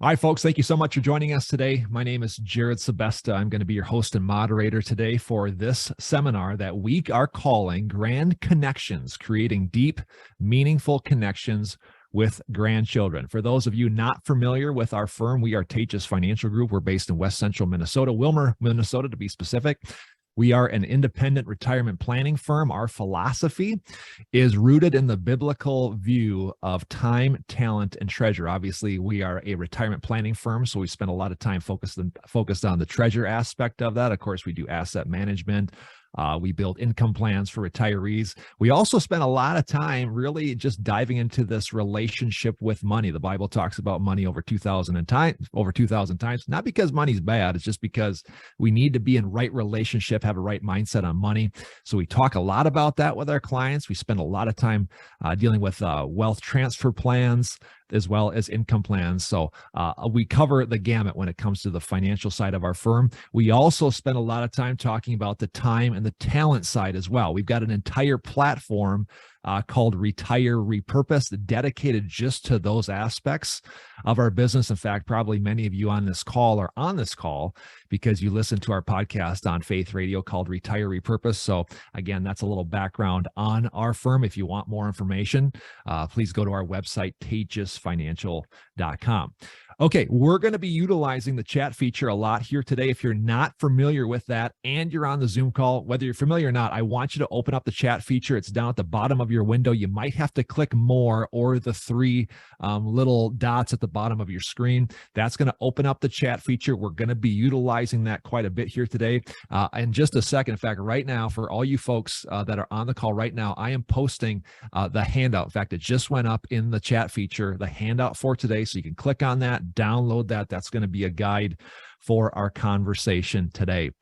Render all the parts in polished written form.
All right, folks, thank you so much for joining us today. My name is Jared Sebesta. I'm going to be your host and moderator today for this seminar that we are calling Grand Connections, Creating Deep, Meaningful Connections with Grandchildren. For those of you not familiar with our firm, we are Dijea Financial Group. We're based in West Central Minnesota, Wilmer, Minnesota, to be specific. We are an independent retirement planning firm. Our philosophy is rooted in the biblical view of time, talent, and treasure. Obviously, we are a retirement planning firm, so we spend a lot of time focused on the treasure aspect of that. Of course, we do asset management. We build income plans for retirees. We also spend a lot of time really just diving into this relationship with money. The Bible talks about money over 2,000 times, not because money's bad. It's just because we need to be in right relationship, have a right mindset on money. So we talk a lot about that with our clients. We spend a lot of time dealing with wealth transfer plans, as well as income plans. So we cover the gamut when it comes to the financial side of our firm. We also spend a lot of time talking about the time and the talent side as well. We've got an entire platform called Retire Repurpose, dedicated just to those aspects of our business. In fact, probably many of you on this call are on this call because you listen to our podcast on Faith Radio called Retire Repurpose. So again, that's a little background on our firm. If you want more information, please go to our website, tejas.financial.com. Okay, we're going to be utilizing the chat feature a lot here today. If you're not familiar with that and you're on the Zoom call, whether you're familiar or not, I want you to open up the chat feature. It's down at the bottom of your window. You might have to click more or the three little dots at the bottom of your screen. That's going to open up the chat feature. We're going to be utilizing that quite a bit here today. In just a second, in fact, right now, for all you folks that are on the call right now, I am posting the handout. In fact, it just went up in the chat feature, the handout for today. So you can click on that, download that. That's going to be a guide for our conversation today.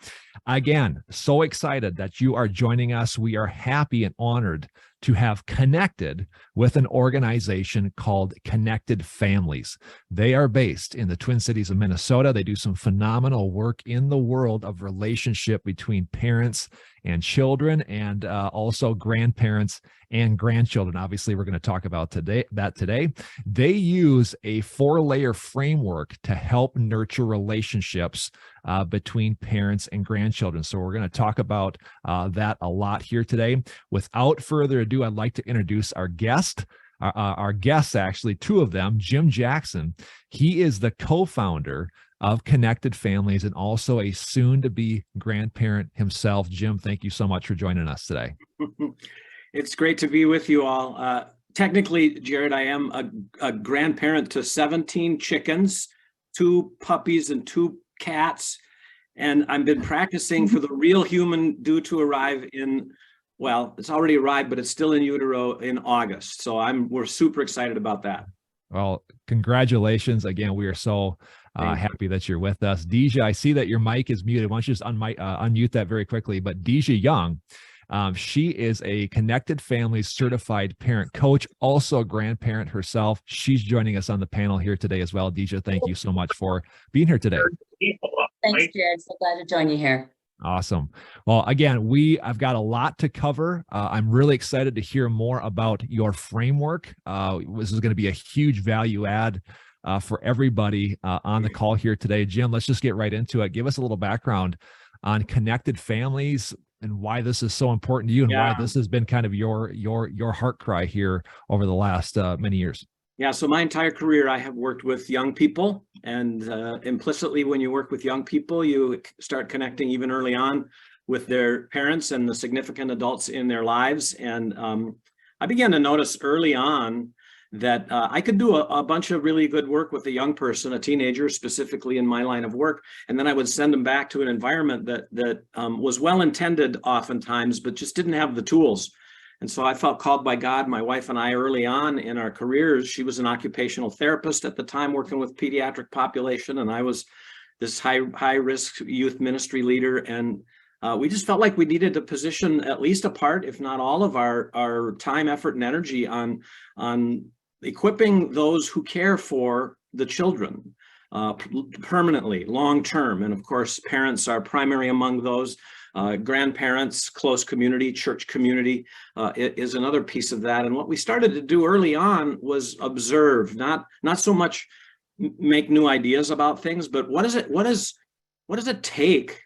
Again, so excited that you are joining us. We are happy and honored to have connected with an organization called Connected Families. They are based in the Twin Cities of Minnesota. They do some phenomenal work in the world of relationship between parents and children, and also grandparents and grandchildren. Obviously, we're going to talk about today. They use a 4-layer framework to help nurture relationships between parents and grandchildren. So we're going to talk about that a lot here today. Without further ado, I'd like to introduce our guest. Our guests, actually, two of them, Jim Jackson. He is the co-founder of Connected Families and also a soon-to-be grandparent himself. Jim, thank you so much for joining us today. It's great to be with you all. Technically, Jared, I am a grandparent to 17 chickens, 2 puppies, and 2 cats. And I've been practicing for the real human due to arrive in, well, it's already arrived, but it's still in utero in August. So we're super excited about that. Well, congratulations. Again, we are so happy that you're with us. Dijea, I see that your mic is muted. Why don't you just unmute that very quickly? But Dijea Young, she is a Connected Families certified parent coach, also a grandparent herself. She's joining us on the panel here today as well. Dijea, thank you so much for being here today. Thanks, Jared. So glad to join you here. Awesome. Well, again, I've got a lot to cover. I'm really excited to hear more about your framework. This is going to be a huge value add for everybody on the call here today. Jim, let's just get right into it. Give us a little background on Connected Families and why this is so important to you, and why this has been kind of your heart cry here over the last many years. Yeah, so my entire career, I have worked with young people, and implicitly, when you work with young people, you start connecting even early on with their parents and the significant adults in their lives. And I began to notice early on that I could do a bunch of really good work with a young person, a teenager, specifically in my line of work, and then I would send them back to an environment that was well-intended oftentimes, but just didn't have the tools. And so I felt called by God. My wife and I, early on in our careers, she was an occupational therapist at the time working with pediatric population, and I was this high-risk youth ministry leader. And we just felt like we needed to position at least a part, if not all of our time, effort, and energy on equipping those who care for the children permanently, long-term. And of course, parents are primary among those. Grandparents, close community, church community is another piece of that. And what we started to do early on was observe, not so much make new ideas about things, but what does it take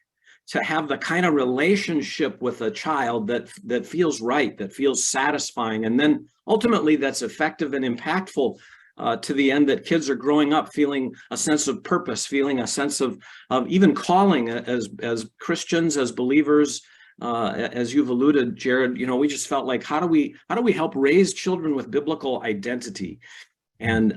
to have the kind of relationship with a child that feels right, that feels satisfying, and then ultimately that's effective and impactful to the end that kids are growing up feeling a sense of purpose, feeling a sense of even calling as Christians, as believers. As you've alluded, Jared, we just felt like, how do we help raise children with biblical identity? And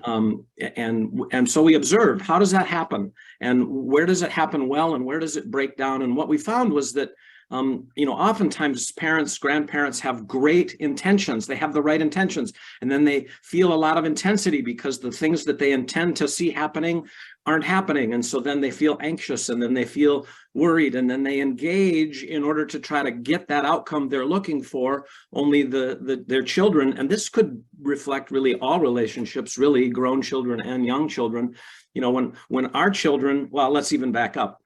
so we observed, how does that happen? And where does it happen well? And where does it break down? And what we found was that, oftentimes parents, grandparents have great intentions. They have the right intentions. And then they feel a lot of intensity because the things that they intend to see happening aren't happening. And so then they feel anxious, and then they feel worried, and then they engage in order to try to get that outcome they're looking for, only their children. And this could reflect really all relationships, really grown children and young children. When our children, well, let's even back up.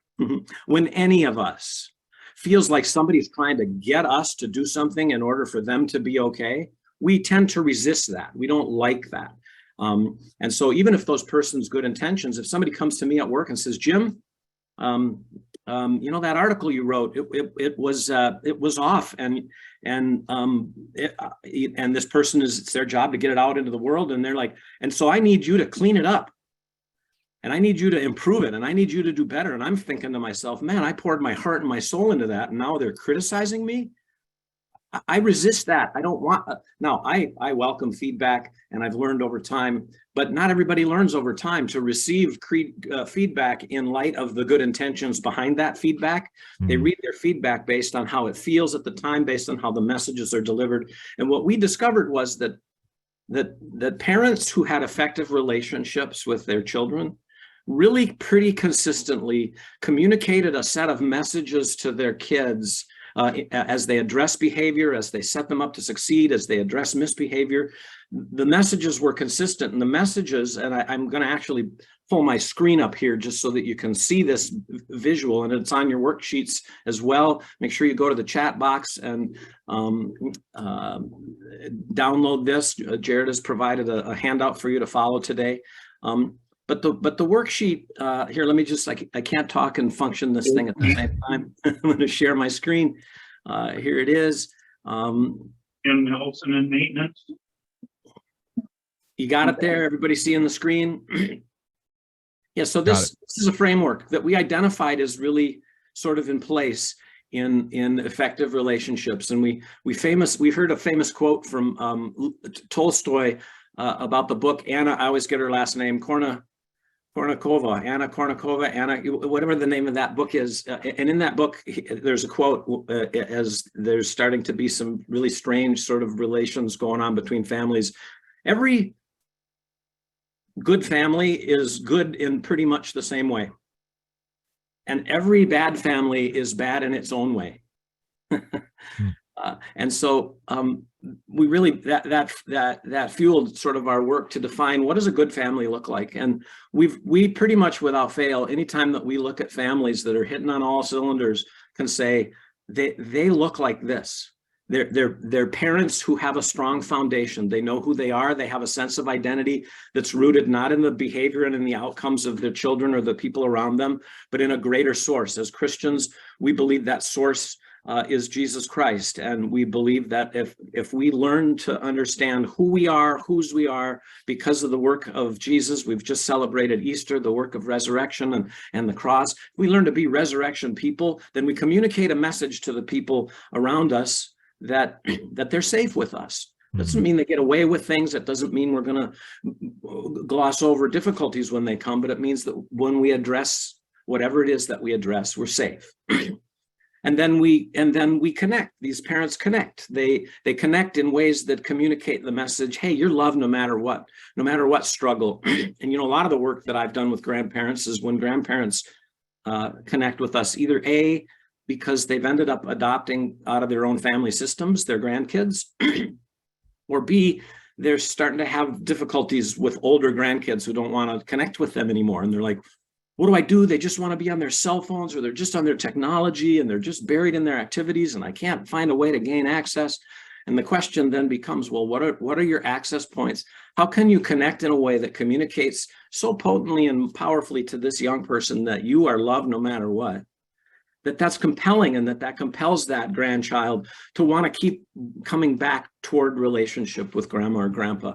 When any of us feels like somebody's trying to get us to do something in order for them to be okay, we tend to resist that. We don't like that. And so even if those person's good intentions, if somebody comes to me at work and says, Jim, that article you wrote, it was off, and this person it's their job to get it out into the world, and they're like, and so I need you to clean it up, and I need you to improve it, and I need you to do better. And I'm thinking to myself, man, I poured my heart and my soul into that, and now they're criticizing me. I resist that. I don't want. Now, I welcome feedback, and I've learned over time, but not everybody learns over time to receive feedback in light of the good intentions behind that feedback. Mm-hmm. They read their feedback based on how it feels at the time, based on how the messages are delivered. And what we discovered was that parents who had effective relationships with their children really pretty consistently communicated a set of messages to their kids as they address behavior, as they set them up to succeed, as they address misbehavior. The messages were consistent, and the messages, and I'm going to actually pull my screen up here just so that you can see this visual, and it's on your worksheets as well. Make sure you go to the chat box and download this. Jared has provided a handout for you to follow today. But the worksheet here, let me just, I can't talk and function this thing at the same time. I'm going to share my screen. Here it is. In Nelson and maintenance. You got it there? Everybody seeing the screen? Yeah, so this is a framework that we identified as really sort of in place in effective relationships. And we heard a famous quote from Tolstoy about the book Anna, I always get her last name, Anna Kournikova, whatever the name of that book is. And in that book, there's a quote as there's starting to be some really strange sort of relations going on between families. Every good family is good in pretty much the same way. And every bad family is bad in its own way. And so we really, that fueled sort of our work to define what does a good family look like. And we pretty much without fail, anytime that we look at families that are hitting on all cylinders, can say they look like this. They're parents who have a strong foundation. They know who they are. They have a sense of identity that's rooted not in the behavior and in the outcomes of their children or the people around them, but in a greater source. As Christians, we believe that source is Jesus Christ. And we believe that if we learn to understand who we are, whose we are, because of the work of Jesus, we've just celebrated Easter, the work of resurrection and the cross. If we learn to be resurrection people, then we communicate a message to the people around us that they're safe with us. Doesn't mean they get away with things. It doesn't mean we're going to gloss over difficulties when they come, but it means that when we address whatever it is that we address, we're safe. And then we connect. These parents connect. They connect in ways that communicate the message, hey, you're loved no matter what struggle. And a lot of the work that I've done with grandparents is when grandparents connect with us, either A, because they've ended up adopting out of their own family systems, their grandkids, or B, they're starting to have difficulties with older grandkids who don't want to connect with them anymore. And they're like, what do I do? They just want to be on their cell phones, or they're just on their technology, and they're just buried in their activities, and I can't find a way to gain access. And the question then becomes, well, what are your access points? How can you connect in a way that communicates so potently and powerfully to this young person that you are loved no matter what? That's compelling, and that compels that grandchild to want to keep coming back toward relationship with grandma or grandpa.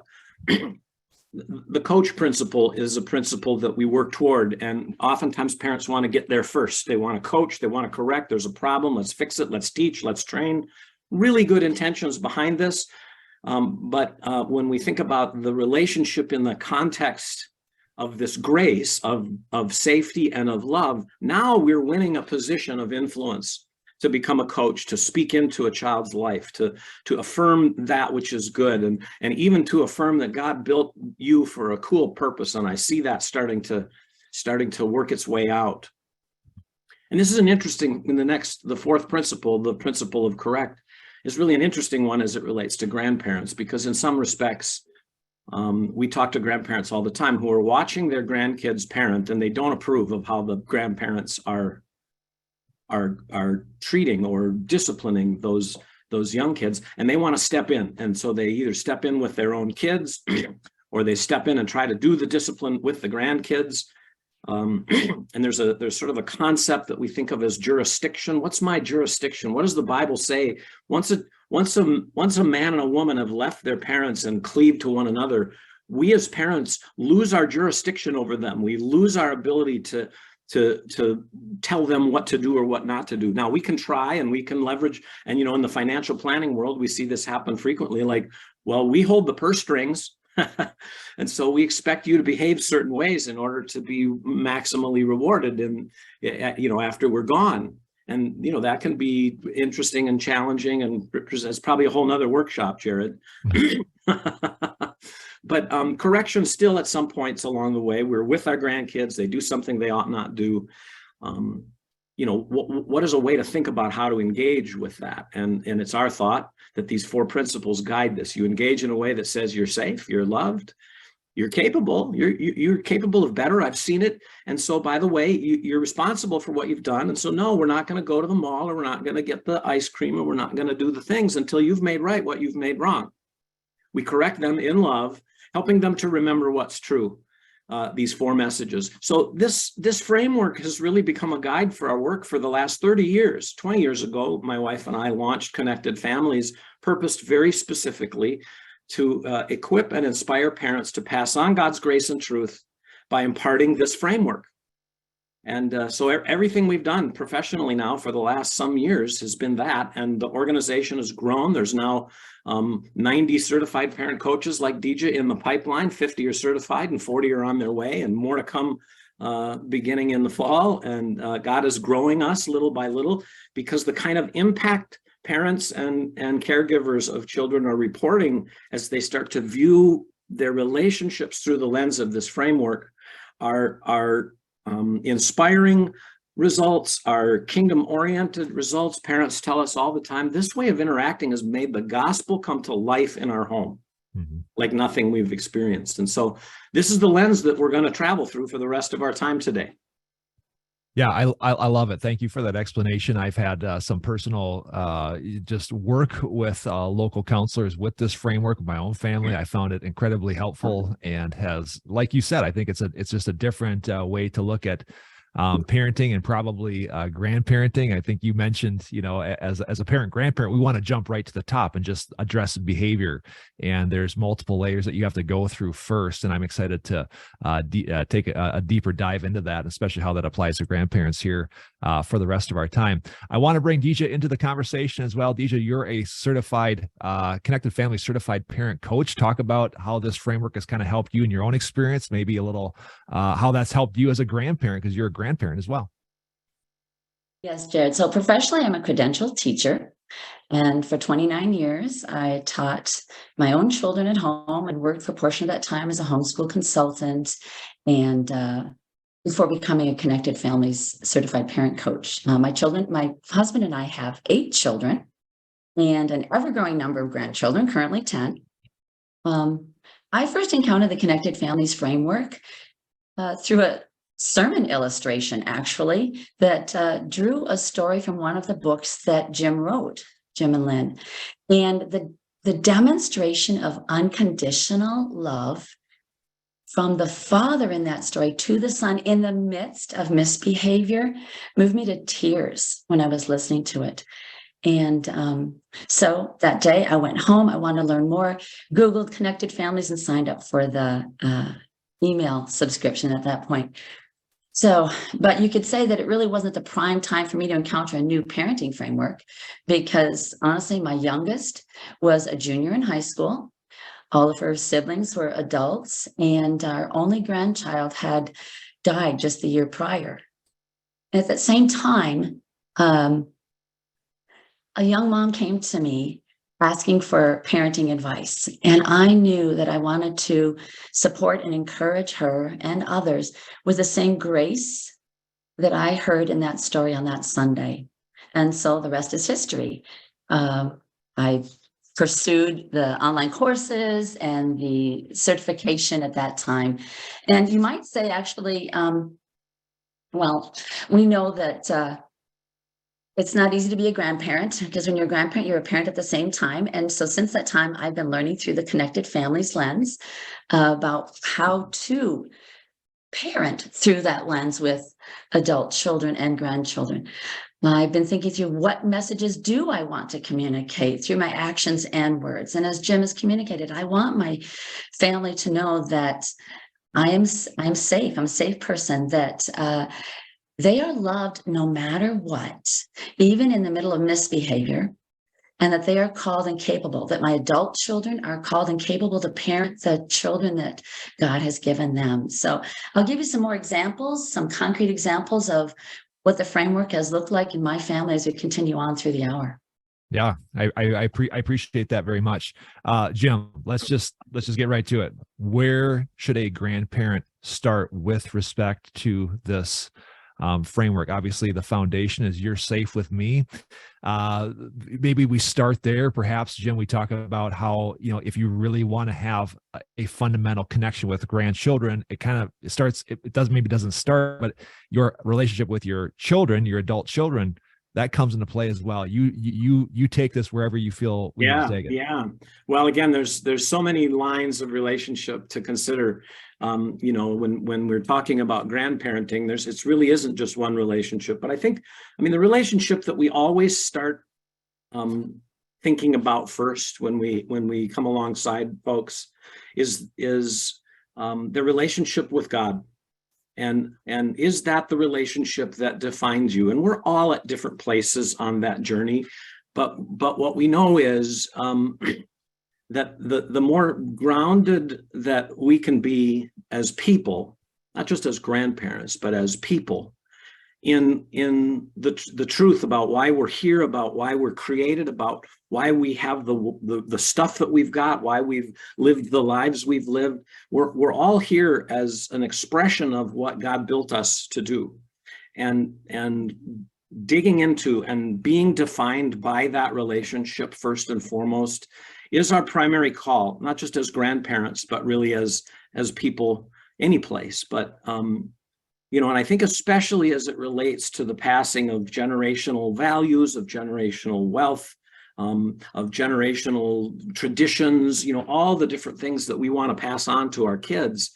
The coach principle is a principle that we work toward, and oftentimes parents want to get there first. They want to coach, they want to correct. There's a problem, let's fix it, let's teach, let's train. Really good intentions behind this. But when we think about the relationship in the context of this grace of safety and of love, now we're winning a position of influence to become a coach, to speak into a child's life, to affirm that which is good, and even to affirm that God built you for a cool purpose. And I see that starting to work its way out. And this is an interesting, the fourth principle, the principle of correct, is really an interesting one as it relates to grandparents, because in some respects, we talk to grandparents all the time who are watching their grandkids parent, and they don't approve of how the grandparents are treating or disciplining those young kids, and they want to step in. And so they either step in with their own kids or they step in and try to do the discipline with the grandkids. And there's sort of a concept that we think of as jurisdiction. What's my jurisdiction? What does the Bible say? Once a man and a woman have left their parents and cleaved to one another, we as parents lose our jurisdiction over them. We lose our ability to tell them what to do or what not to do. Now, we can try and we can leverage, and in the financial planning world, we see this happen frequently. Like, well, we hold the purse strings, and so we expect you to behave certain ways in order to be maximally rewarded, and after we're gone. And that can be interesting and challenging, and represents probably a whole nother workshop, Jared. But correction still at some points along the way. We're with our grandkids. They do something they ought not do. What is a way to think about how to engage with that? And it's our thought that these four principles guide this. You engage in a way that says you're safe, you're loved, you're capable, you're capable of better. I've seen it. And so, by the way, you're responsible for what you've done. And so, no, we're not going to go to the mall, or we're not going to get the ice cream, or we're not going to do the things until you've made right what you've made wrong. We correct them in love, helping them to remember what's true, these four messages. So this framework has really become a guide for our work for the last 30 years. 20 years ago, my wife and I launched Connected Families, purposed very specifically to equip and inspire parents to pass on God's grace and truth by imparting this framework. And so everything we've done professionally now for the last some years has been that, and the organization has grown. There's now 90 certified parent coaches like Dijea in the pipeline. 50 are certified and 40 are on their way, and more to come beginning in the fall. And God is growing us little by little, because the kind of impact parents and caregivers of children are reporting as they start to view their relationships through the lens of this framework are inspiring results, are kingdom-oriented results. Parents tell us all the time, this way of interacting has made the gospel come to life in our home, like nothing we've experienced. And so this is the lens that we're going to travel through for the rest of our time today. Yeah, I love it. Thank you for that explanation. I've had some personal just work with local counselors with this framework of my own family. I found it incredibly helpful, and has, like you said, I think it's just a different way to look at parenting, and probably grandparenting. I think you mentioned, as a parent, grandparent, we want to jump right to the top and just address behavior. And there's multiple layers that you have to go through first. And I'm excited to take a deeper dive into that, especially how that applies to grandparents here for the rest of our time. I want to bring Dijea into the conversation as well. Dijea, you're a certified Connected Family certified parent coach. Talk about how this framework has kind of helped you in your own experience, maybe a little how that's helped you as a grandparent, because you're a grandparent as well. Yes, Jared. So professionally, I'm a credentialed teacher. And for 29 years, I taught my own children at home and worked for a portion of that time as a homeschool consultant, and before becoming a Connected Families certified parent coach. My husband and I have 8 children and an ever-growing number of grandchildren, currently 10. I first encountered the Connected Families framework through a sermon illustration, actually, that drew a story from one of the books that Jim wrote. Jim and Lynn. And the demonstration of unconditional love from the father in that story to the son in the midst of misbehavior moved me to tears when I was listening to it. And so that day I went home, I wanted to learn more, Googled connected families and signed up for the email subscription at that point. So, but you could say that it really wasn't the prime time for me to encounter a new parenting framework, because honestly, my youngest was a junior in high school. All of her siblings were adults, and our only grandchild had died just the year prior. And at that same time, a young mom came to me asking for parenting advice. And I knew that I wanted to support and encourage her and others with the same grace that I heard in that story on that Sunday. And so the rest is history. I pursued the online courses and the certification at that time. And you might say, actually, well, we know that it's not easy to be a grandparent, because when you're a grandparent, you're a parent at the same time. And so since that time, I've been learning through the Connected Families lens about how to parent through that lens with adult children and grandchildren. I've been thinking through, what messages do I want to communicate through my actions and words? And as Jim has communicated, I want my family to know that I'm safe. I'm a safe person, that they are loved no matter what, even in the middle of misbehavior, and that they are called and capable, that my adult children are called and capable to parent the children that God has given them. So I'll give you some more examples, some concrete examples of what the framework has looked like in my family as we continue on through the hour. Yeah, I appreciate that very much. Jim, let's just get right to it. Where should a grandparent start with respect to this framework? Obviously, the foundation is you're safe with me. Maybe we start there. Perhaps, Jim, we talk about how, if you really want to have a fundamental connection with grandchildren, it doesn't start, but your relationship with your children, your adult children, that comes into play as well. You take this wherever you feel we need to take it. Yeah. Well, again, there's so many lines of relationship to consider. When we're talking about grandparenting, it really isn't just one relationship. But the relationship that we always start thinking about first when we come alongside folks is the relationship with God. And is that the relationship that defines you? And we're all at different places on that journey. But what we know is that the more grounded that we can be as people, not just as grandparents, but as people, in the truth about why we're here, about why we're created, about why we have the stuff that we've got, why we've lived the lives we've lived. We're all here as an expression of what God built us to do, and digging into and being defined by that relationship first and foremost is our primary call, not just as grandparents, but really as people any place. But and I think especially as it relates to the passing of generational values, of generational wealth, of generational traditions, all the different things that we want to pass on to our kids,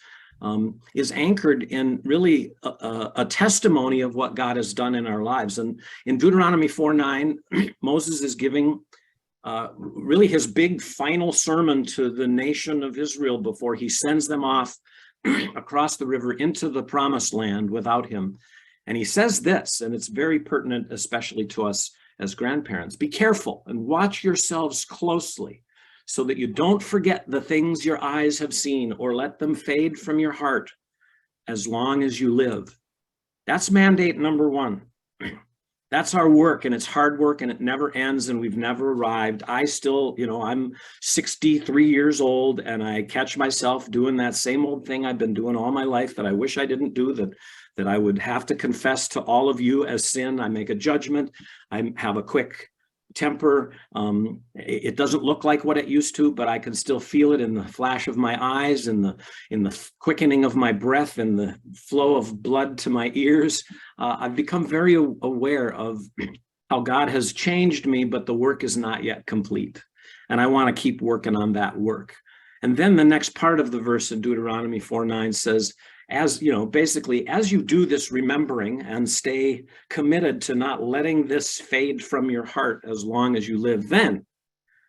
is anchored in really a testimony of what God has done in our lives. And in Deuteronomy 4:9, Moses is giving really his big final sermon to the nation of Israel before he sends them off across the river into the promised land without him. And he says this, and it's very pertinent, especially to us as grandparents: be careful and watch yourselves closely so that you don't forget the things your eyes have seen or let them fade from your heart as long as you live. That's mandate number one. That's our work, and it's hard work, and it never ends, and we've never arrived. I still, I'm 63 years old, and I catch myself doing that same old thing I've been doing all my life that I wish I didn't do, that I would have to confess to all of you as sin. I make a judgment. I have a quick temper. It doesn't look like what it used to, but I can still feel it in the flash of my eyes, in the quickening of my breath, and the flow of blood to my ears. I've become very aware of how God has changed me, but the work is not yet complete. And I want to keep working on that work. And then the next part of the verse in Deuteronomy 4:9 says, as you know, basically, as you do this remembering and stay committed to not letting this fade from your heart as long as you live, then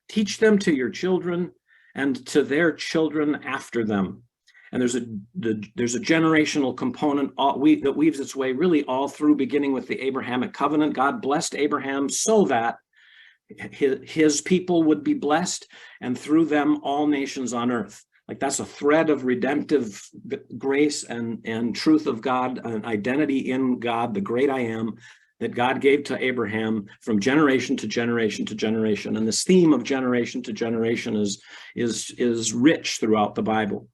teach them to your children and to their children after them. And there's a generational component that weaves its way really all through, beginning with the Abrahamic covenant. God blessed Abraham so that his people would be blessed, and through them all nations on earth. Like, that's a thread of redemptive grace and truth of God, an identity in God, the great I am, that God gave to Abraham from generation to generation to generation. And this theme of generation to generation is rich throughout the Bible.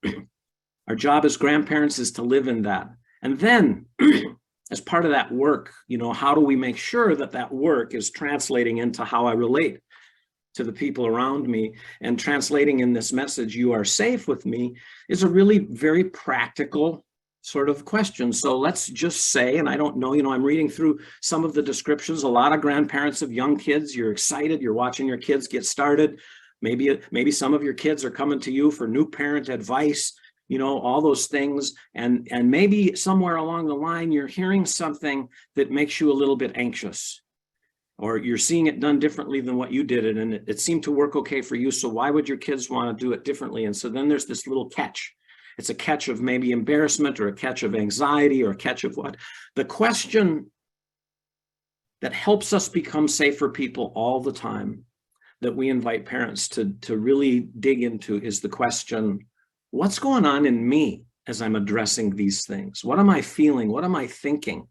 Our job as grandparents is to live in that. And then as part of that work, how do we make sure that that work is translating into how I relate to the people around me, and translating in this message, you are safe with me, is a really very practical sort of question. So let's just say, and I don't know, I'm reading through some of the descriptions, a lot of grandparents of young kids, you're excited, you're watching your kids get started. Maybe some of your kids are coming to you for new parent advice, all those things. And maybe somewhere along the line, you're hearing something that makes you a little bit anxious, or you're seeing it done differently than what you did it, and it seemed to work okay for you. So why would your kids want to do it differently? And so then there's this little catch. It's a catch of maybe embarrassment, or a catch of anxiety, or a catch of what? The question that helps us become safer people all the time, that we invite parents to really dig into, is the question, what's going on in me as I'm addressing these things? What am I feeling? What am I thinking?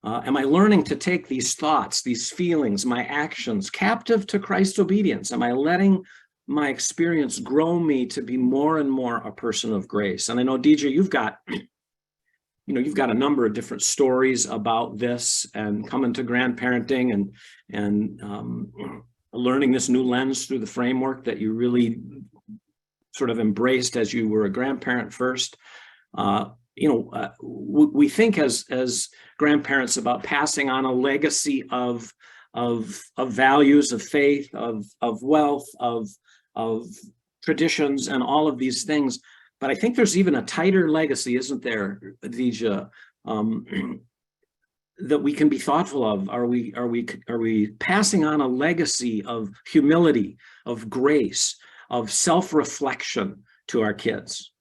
Am I learning to take these thoughts, these feelings, my actions captive to Christ's obedience? Am I letting my experience grow me to be more and more a person of grace? And I know, Dijea, you've got a number of different stories about this, and coming to grandparenting and learning this new lens through the framework that you really sort of embraced as you were a grandparent first. We think as grandparents about passing on a legacy of values, of faith, of wealth, of traditions, and all of these things. But I think there's even a tighter legacy, isn't there, Dijea, that we can be thoughtful of? Are we passing on a legacy of humility, of grace, of self-reflection to our kids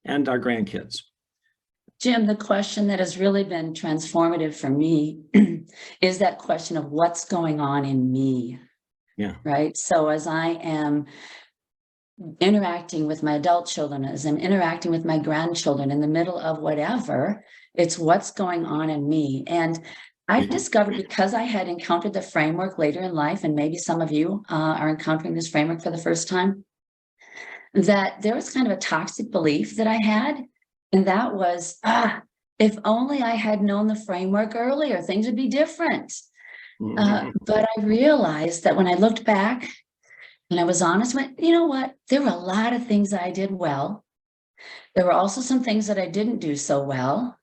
and our grandkids? Jim, the question that has really been transformative for me is that question of what's going on in me. Yeah. Right. So as I am interacting with my adult children, as I'm interacting with my grandchildren, in the middle of whatever, it's what's going on in me. And I discovered, because I had encountered the framework later in life, and maybe some of you are encountering this framework for the first time, that there was kind of a toxic belief that I had. And that was, if only I had known the framework earlier, things would be different. But I realized that when I looked back and I was honest, you know what? There were a lot of things that I did well. There were also some things that I didn't do so well.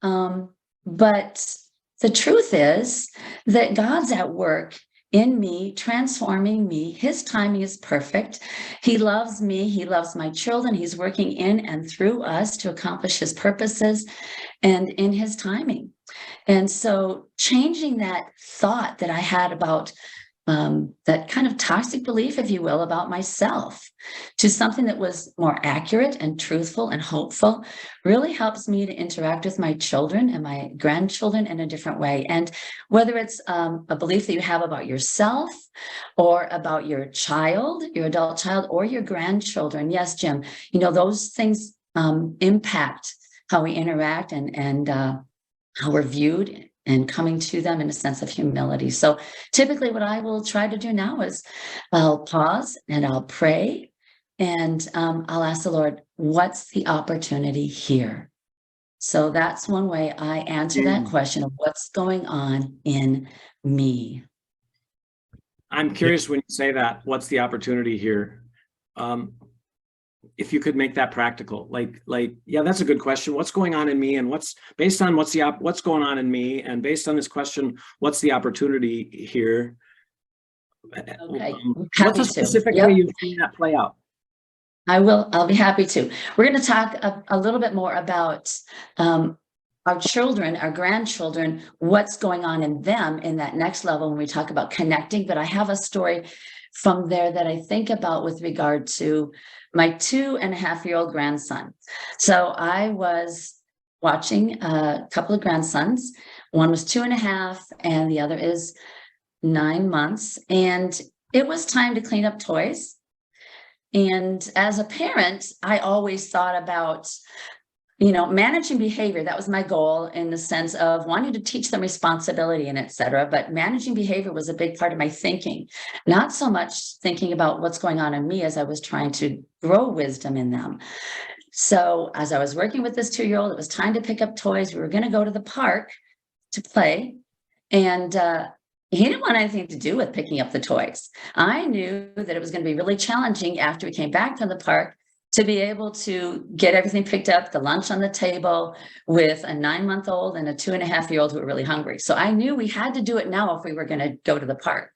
But the truth is that God's at work in me, transforming me. His timing is perfect. He loves me. He loves my children. He's working in and through us to accomplish his purposes and in his timing. And so changing that thought that I had about that kind of toxic belief, if you will, about myself to something that was more accurate and truthful and hopeful really helps me to interact with my children and my grandchildren in a different way. And whether it's a belief that you have about yourself or about your child, your adult child, or your grandchildren, yes, Jim, those things impact how we interact and how we're viewed, and coming to them in a sense of humility. So typically what I will try to do now is I'll pause and I'll pray, and I'll ask the Lord, what's the opportunity here? So that's one way I answer that question of what's going on in me. I'm curious when you say that, what's the opportunity here? if you could make that practical, yeah, that's a good question. what's going on in me, and what's based on what's going on in me, and based on this question, what's the opportunity here? Okay. What's a specific way you've seen that play out? I'll be happy to. We're going to talk a little bit more about our children, our grandchildren, what's going on in them in that next level when we talk about connecting. But I have a story from there that I think about with regard to my 2.5-year-old grandson. So I was watching a couple of grandsons. One was 2.5 and the other is 9 months. And it was time to clean up toys. And as a parent, I always thought about, managing behavior. That was my goal in the sense of wanting to teach them responsibility and et cetera. But managing behavior was a big part of my thinking, not so much thinking about what's going on in me as I was trying to grow wisdom in them. So as I was working with this 2-year-old, it was time to pick up toys. We were going to go to the park to play. And he didn't want anything to do with picking up the toys. I knew that it was going to be really challenging after we came back from the park to be able to get everything picked up, the lunch on the table with a 9-month-old and a 2.5-year-old who were really hungry. So I knew we had to do it now if we were going to go to the park.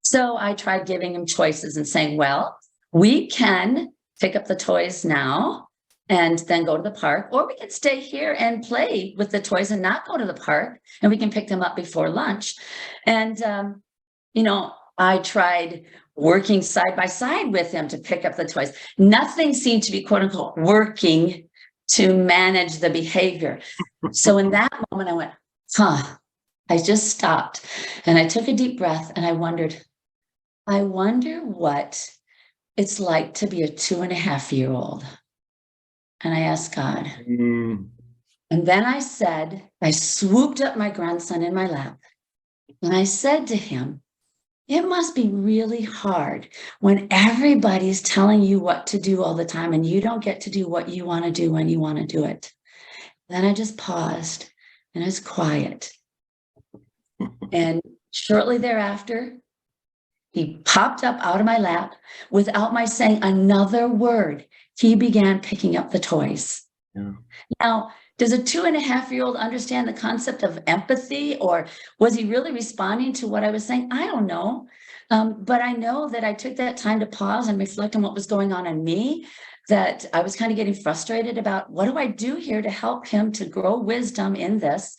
So I tried giving him choices and saying, well, we can pick up the toys now and then go to the park, or we can stay here and play with the toys and not go to the park, and we can pick them up before lunch. And, I tried working side by side with him to pick up the toys. Nothing seemed to be, quote unquote, working to manage the behavior. So in that moment, I went, I just stopped and I took a deep breath and I wonder what it's like to be a 2.5-year-old. And I asked God. And then I swooped up my grandson in my lap and I said to him, it must be really hard when everybody's telling you what to do all the time and you don't get to do what you want to do when you want to do it. Then I just paused and I was quiet. And shortly thereafter, he popped up out of my lap without my saying another word. He began picking up the toys. Yeah. Now, does a 2.5-year-old understand the concept of empathy, or was he really responding to what I was saying? I don't know. But I know that I took that time to pause and reflect on what was going on in me, that I was kind of getting frustrated about what do I do here to help him to grow wisdom in this?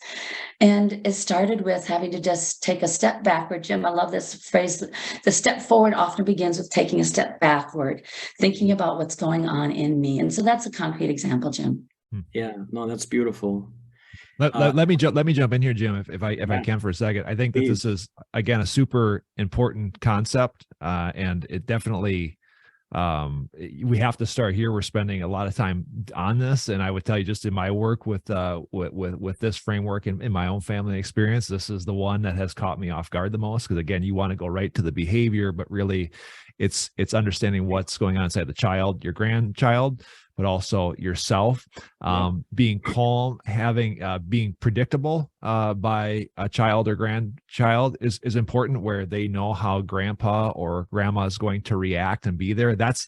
And it started with having to just take a step backward. Jim, I love this phrase. The step forward often begins with taking a step backward, thinking about what's going on in me. And so that's a concrete example, Jim. Yeah, no, that's beautiful. Let me jump in here, Jim, if I can for a second. I think that this is, again, a super important concept, and it definitely we have to start here. We're spending a lot of time on this, and I would tell you, just in my work with this framework in my own family experience, this is the one that has caught me off guard the most, because again, you want to go right to the behavior, but really it's understanding what's going on inside the child, your grandchild, but also yourself, being calm, being predictable by a child or grandchild is important, where they know how grandpa or grandma is going to react and be there. That's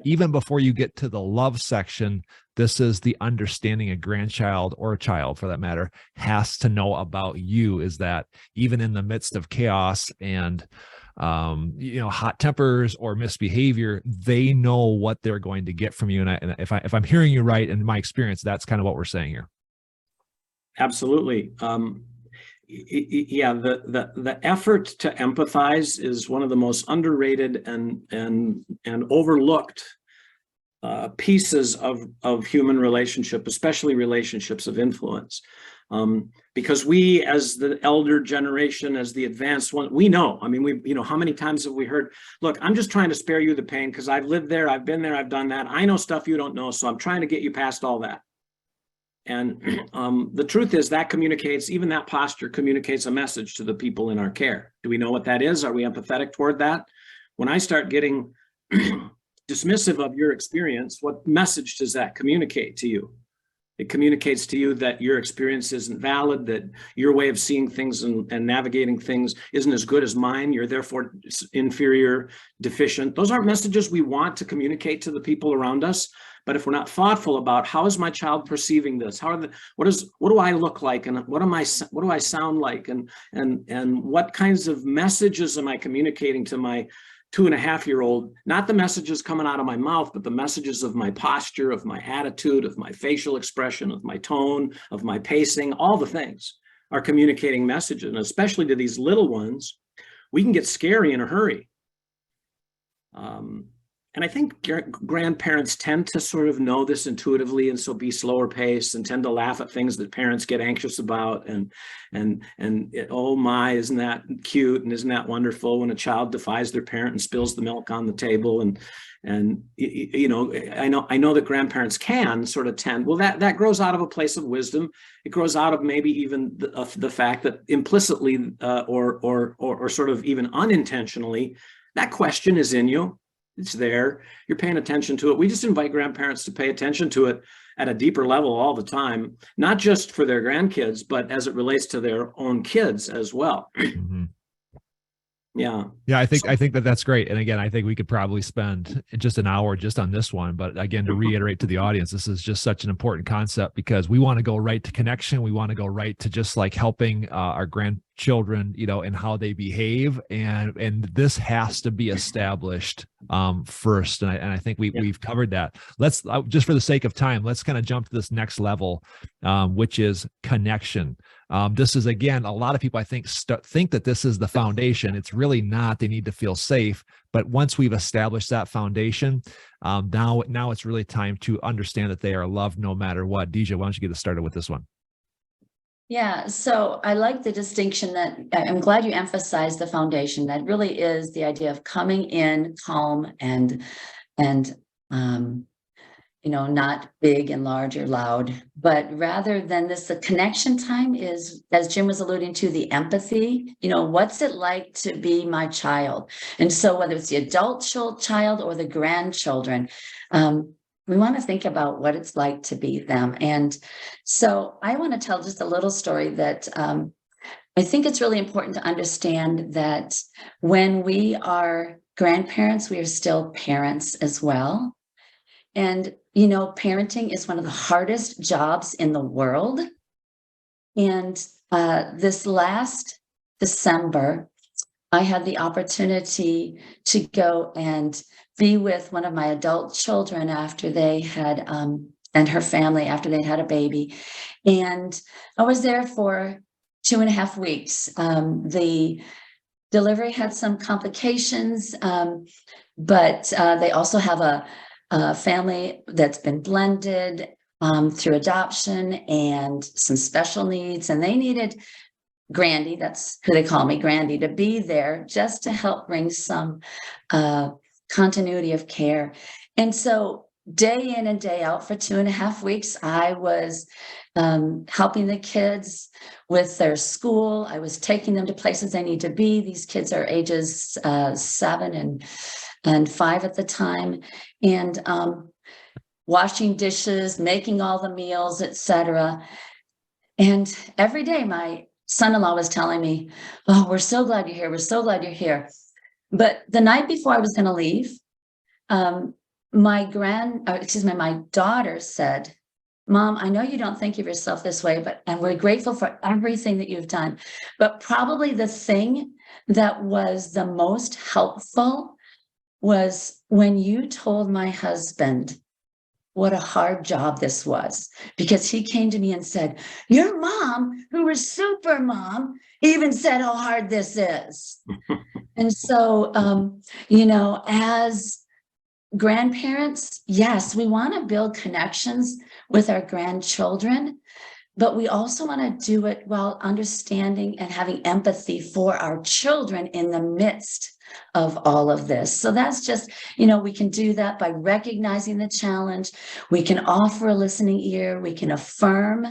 even before you get to the love section. This is the understanding a grandchild, or a child for that matter, has to know about you, is that even in the midst of chaos and hot tempers or misbehavior, they know what they're going to get from you. And if I'm hearing you right, in my experience, that's kind of what we're saying here. Absolutely. Yeah, the effort to empathize is one of the most underrated and overlooked pieces of human relationship, especially relationships of influence. Because we, as the elder generation, as the advanced one, we know, how many times have we heard, look, I'm just trying to spare you the pain because I've lived there, I've been there, I've done that. I know stuff you don't know, so I'm trying to get you past all that. And the truth is that even that posture communicates a message to the people in our care. Do we know what that is? Are we empathetic toward that? When I start getting dismissive of your experience, what message does that communicate to you? It communicates to you that your experience isn't valid, that your way of seeing things and navigating things isn't as good as mine. You're therefore inferior, deficient. Those aren't messages we want to communicate to the people around us. But if we're not thoughtful about how is my child perceiving this, what do I look like, and what do I sound like, and what kinds of messages am I communicating to my 2.5-year-old, not the messages coming out of my mouth, but the messages of my posture, of my attitude, of my facial expression, of my tone, of my pacing, all the things are communicating messages. And especially to these little ones, we can get scary in a hurry. And I think grandparents tend to sort of know this intuitively, and so be slower paced and tend to laugh at things that parents get anxious about. Oh my, isn't that cute, and isn't that wonderful when a child defies their parent and spills the milk on the table? And you know, I know that grandparents can sort of tend, well, that grows out of a place of wisdom. It grows out of maybe even the fact that implicitly or sort of even unintentionally, that question is in you. It's there. You're paying attention to it. We just invite grandparents to pay attention to it at a deeper level all the time, not just for their grandkids, but as it relates to their own kids as well. Mm-hmm. Yeah. I think that's great. And again, I think we could probably spend just an hour just on this one. But again, to reiterate to the audience, this is just such an important concept, because we want to go right to connection. We want to go right to just like helping our grandchildren, you know, and how they behave. And this has to be established first. And I think we've covered that. Let's just for the sake of time, let's kind of jump to this next level, which is connection. This is, again, a lot of people, I think, think that this is the foundation. It's really not. They need to feel safe. But once we've established that foundation, now it's really time to understand that they are loved no matter what. Dijea, why don't you get us started with this one? Yeah, so I like the distinction that I'm glad you emphasized the foundation. That really is the idea of coming in calm and you know, not big and large or loud, but rather than this, the connection time is, as Jim was alluding to, the empathy. You know, what's it like to be my child? And so whether it's the adult child or the grandchildren, we want to think about what it's like to be them. And so I want to tell just a little story that I think it's really important to understand that when we are grandparents, we are still parents as well. And, you know, parenting is one of the hardest jobs in the world. And this last December, I had the opportunity to go and be with one of my adult children after they had, and her family after they had a baby. And I was there for 2.5 weeks. The delivery had some complications, but they also have a family that's been blended through adoption and some special needs, and they needed Grandy, that's who they call me, Grandy, to be there just to help bring some continuity of care. And so day in and day out for 2.5 weeks, I was helping the kids with their school. I was taking them to places they need to be. These kids are ages 7 and 5 at the time, and washing dishes, making all the meals, etc. And every day my son-in-law was telling me, "Oh, we're so glad you're here. We're so glad you're here." But the night before I was going to leave, my daughter said, "Mom, I know you don't think of yourself this way, and we're grateful for everything that you've done. But probably the thing that was the most helpful was when you told my husband what a hard job this was, because he came to me and said, your mom, who was super mom, even said how hard this is." And so, you know, as grandparents, yes, we want to build connections with our grandchildren, but we also want to do it while understanding and having empathy for our children in the midst of all of this. So that's just, you know, we can do that by recognizing the challenge. We can offer a listening ear. We can affirm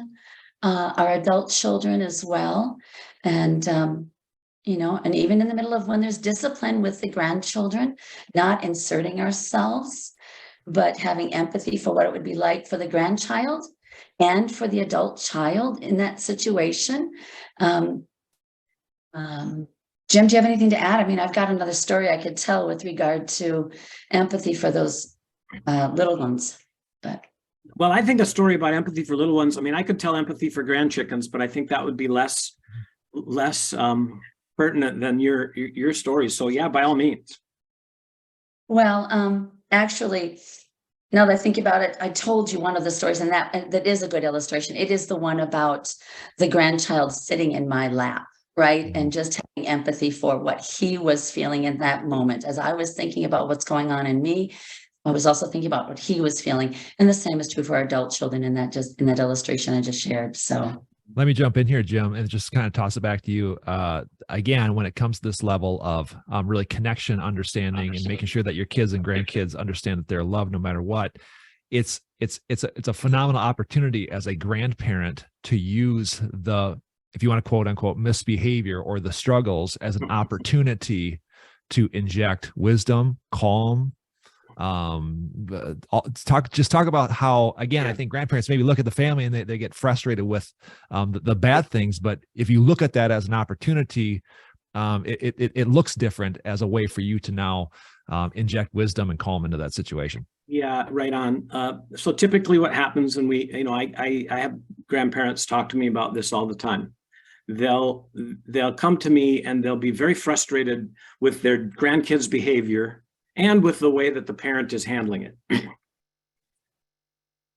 our adult children as well. And, you know, and even in the middle of when there's discipline with the grandchildren, not inserting ourselves, but having empathy for what it would be like for the grandchild. and for the adult child in that situation. Jim, do you have anything to add? I mean, I've got another story I could tell with regard to empathy for those little ones, but. Well, I think a story about empathy for little ones, I mean, I could tell empathy for grandchickens, but I think that would be less pertinent than your story. So yeah, by all means. Well, actually, now that I think about it, I told you one of the stories, and that is a good illustration. It is the one about the grandchild sitting in my lap, right? And just having empathy for what he was feeling in that moment. As I was thinking about what's going on in me, I was also thinking about what he was feeling. And the same is true for our adult children in that illustration I just shared. So let me jump in here, Jim, and just kind of toss it back to you. Again, when it comes to this level of really connection, understanding, and making sure that your kids and grandkids understand that they're loved no matter what, it's a phenomenal opportunity as a grandparent to use the, if you want to quote unquote, misbehavior or the struggles as an opportunity to inject wisdom, calm, talk about how, again, I think grandparents maybe look at the family and they get frustrated with the bad things, but if you look at that as an opportunity, it looks different as a way for you to now inject wisdom and calm into that situation. Yeah, right on. So typically what happens, and I have grandparents talk to me about this all the time. They'll come to me and they'll be very frustrated with their grandkids' behavior and with the way that the parent is handling it.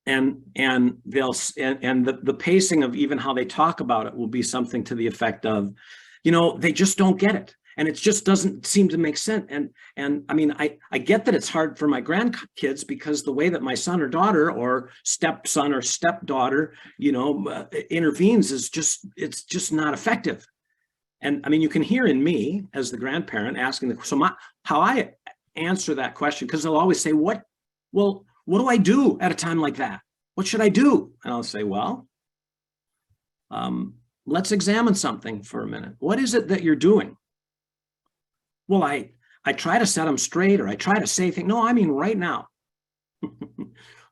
and the pacing of even how they talk about it will be something to the effect of, they just don't get it. And it just doesn't seem to make sense. And I mean, I get that it's hard for my grandkids because the way that my son or daughter or stepson or stepdaughter, intervenes is it's just not effective. And I mean, you can hear in me as the grandparent asking how I answer that question, because they'll always say, what do I do at a time like that? What should I do? And I'll say, well, let's examine something for a minute. What is it that you're doing? Well, I try to set them straight, or I try to say things. No, I mean right now.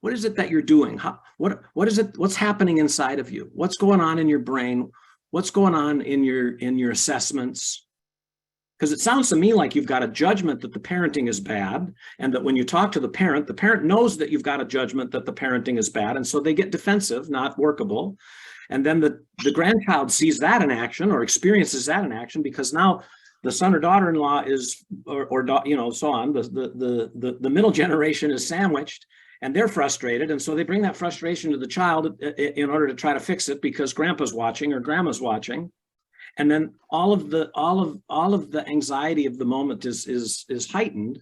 What is it that you're doing? What is it? What's happening inside of you? What's going on in your brain? What's going on in your assessments? Because it sounds to me like you've got a judgment that the parenting is bad, and that when you talk to the parent knows that you've got a judgment that the parenting is bad, and so they get defensive, not workable. And then the grandchild sees that in action, or experiences that in action, because now the son or daughter-in-law is, or so on. The middle generation is sandwiched, and they're frustrated, and so they bring that frustration to the child in order to try to fix it because grandpa's watching or grandma's watching. And then all of the anxiety of the moment is heightened,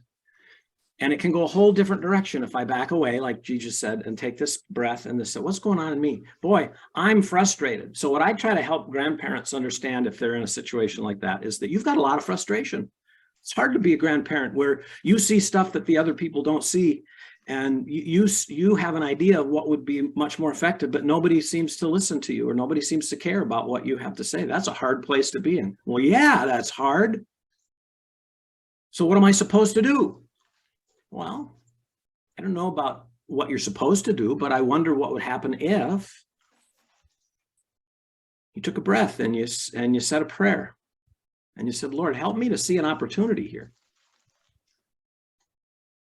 and it can go a whole different direction if I back away, like G just said, and take this breath and this, what's going on in me? Boy, I'm frustrated. So what I try to help grandparents understand if they're in a situation like that is that you've got a lot of frustration. It's hard to be a grandparent where you see stuff that the other people don't see, and you have an idea of what would be much more effective, but nobody seems to listen to you, or nobody seems to care about what you have to say. That's a hard place to be in. Well, yeah, that's hard. So what am I supposed to do? Well, I don't know about what you're supposed to do, but I wonder what would happen if you took a breath and you said a prayer and you said, Lord, help me to see an opportunity here.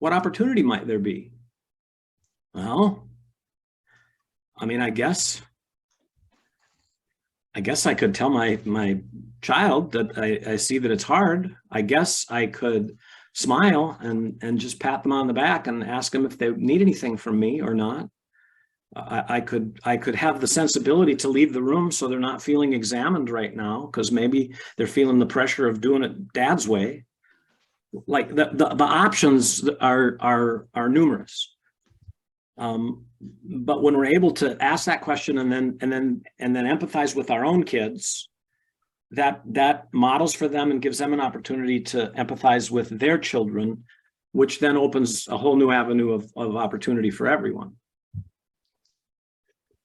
What opportunity might there be? Well, I mean, I guess I could tell my child that I see that it's hard. I guess I could smile and just pat them on the back and ask them if they need anything from me or not. I could have the sensibility to leave the room so they're not feeling examined right now, because maybe they're feeling the pressure of doing it dad's way. Like the options are numerous. But when we're able to ask that question and then empathize with our own kids, that models for them and gives them an opportunity to empathize with their children, which then opens a whole new avenue of opportunity for everyone.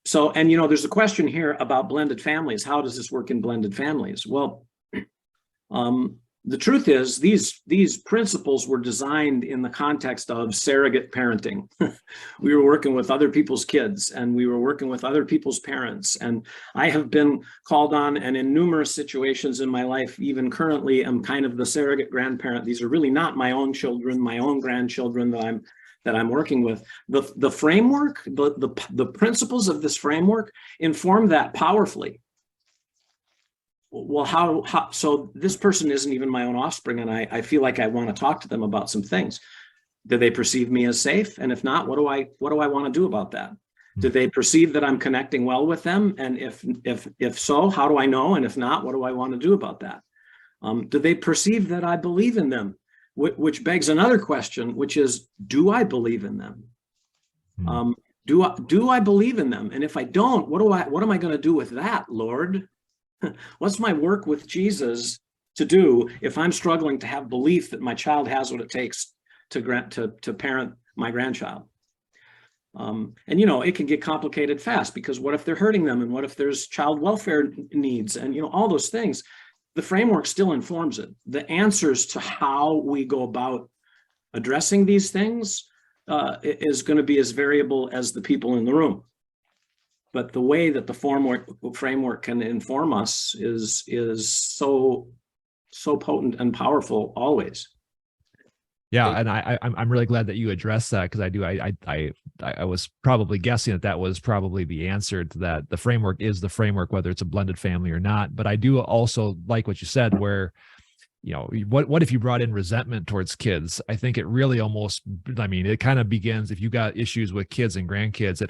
So, and there's a question here about blended families. How does this work in blended families? Well, the truth is these principles were designed in the context of surrogate parenting. We were working with other people's kids, and we were working with other people's parents. And I have been called on, and in numerous situations in my life, even currently, I'm kind of the surrogate grandparent. These are really not my own children, my own grandchildren that I'm working with. The framework, the principles of this framework inform that powerfully. Well, how so this person isn't even my own offspring, and I feel like I want to talk to them about some things. Do they perceive me as safe? And if not, what do I want to do about that? Do they perceive that I'm connecting well with them? And if so, how do I know? And if not, what do I want to do about that? Do they perceive that I believe in them? Which begs another question, which is, do I believe in them? Do I believe in them? And if I don't, what am I going to do with that, Lord? What's my work with Jesus to do if I'm struggling to have belief that my child has what it takes to parent my grandchild? And it can get complicated fast, because what if they're hurting them, and what if there's child welfare needs, and all those things. The framework still informs it. The answers to how we go about addressing these things is going to be as variable as the people in the room. But the way that the framework can inform us is so potent and powerful always. Yeah, and I'm really glad that you addressed that, because I was probably guessing that was probably the answer to that. The framework is the framework, whether it's a blended family or not. But I do also like what you said, where what if you brought in resentment towards kids? I think it really it kind of begins, if you got issues with kids and grandkids,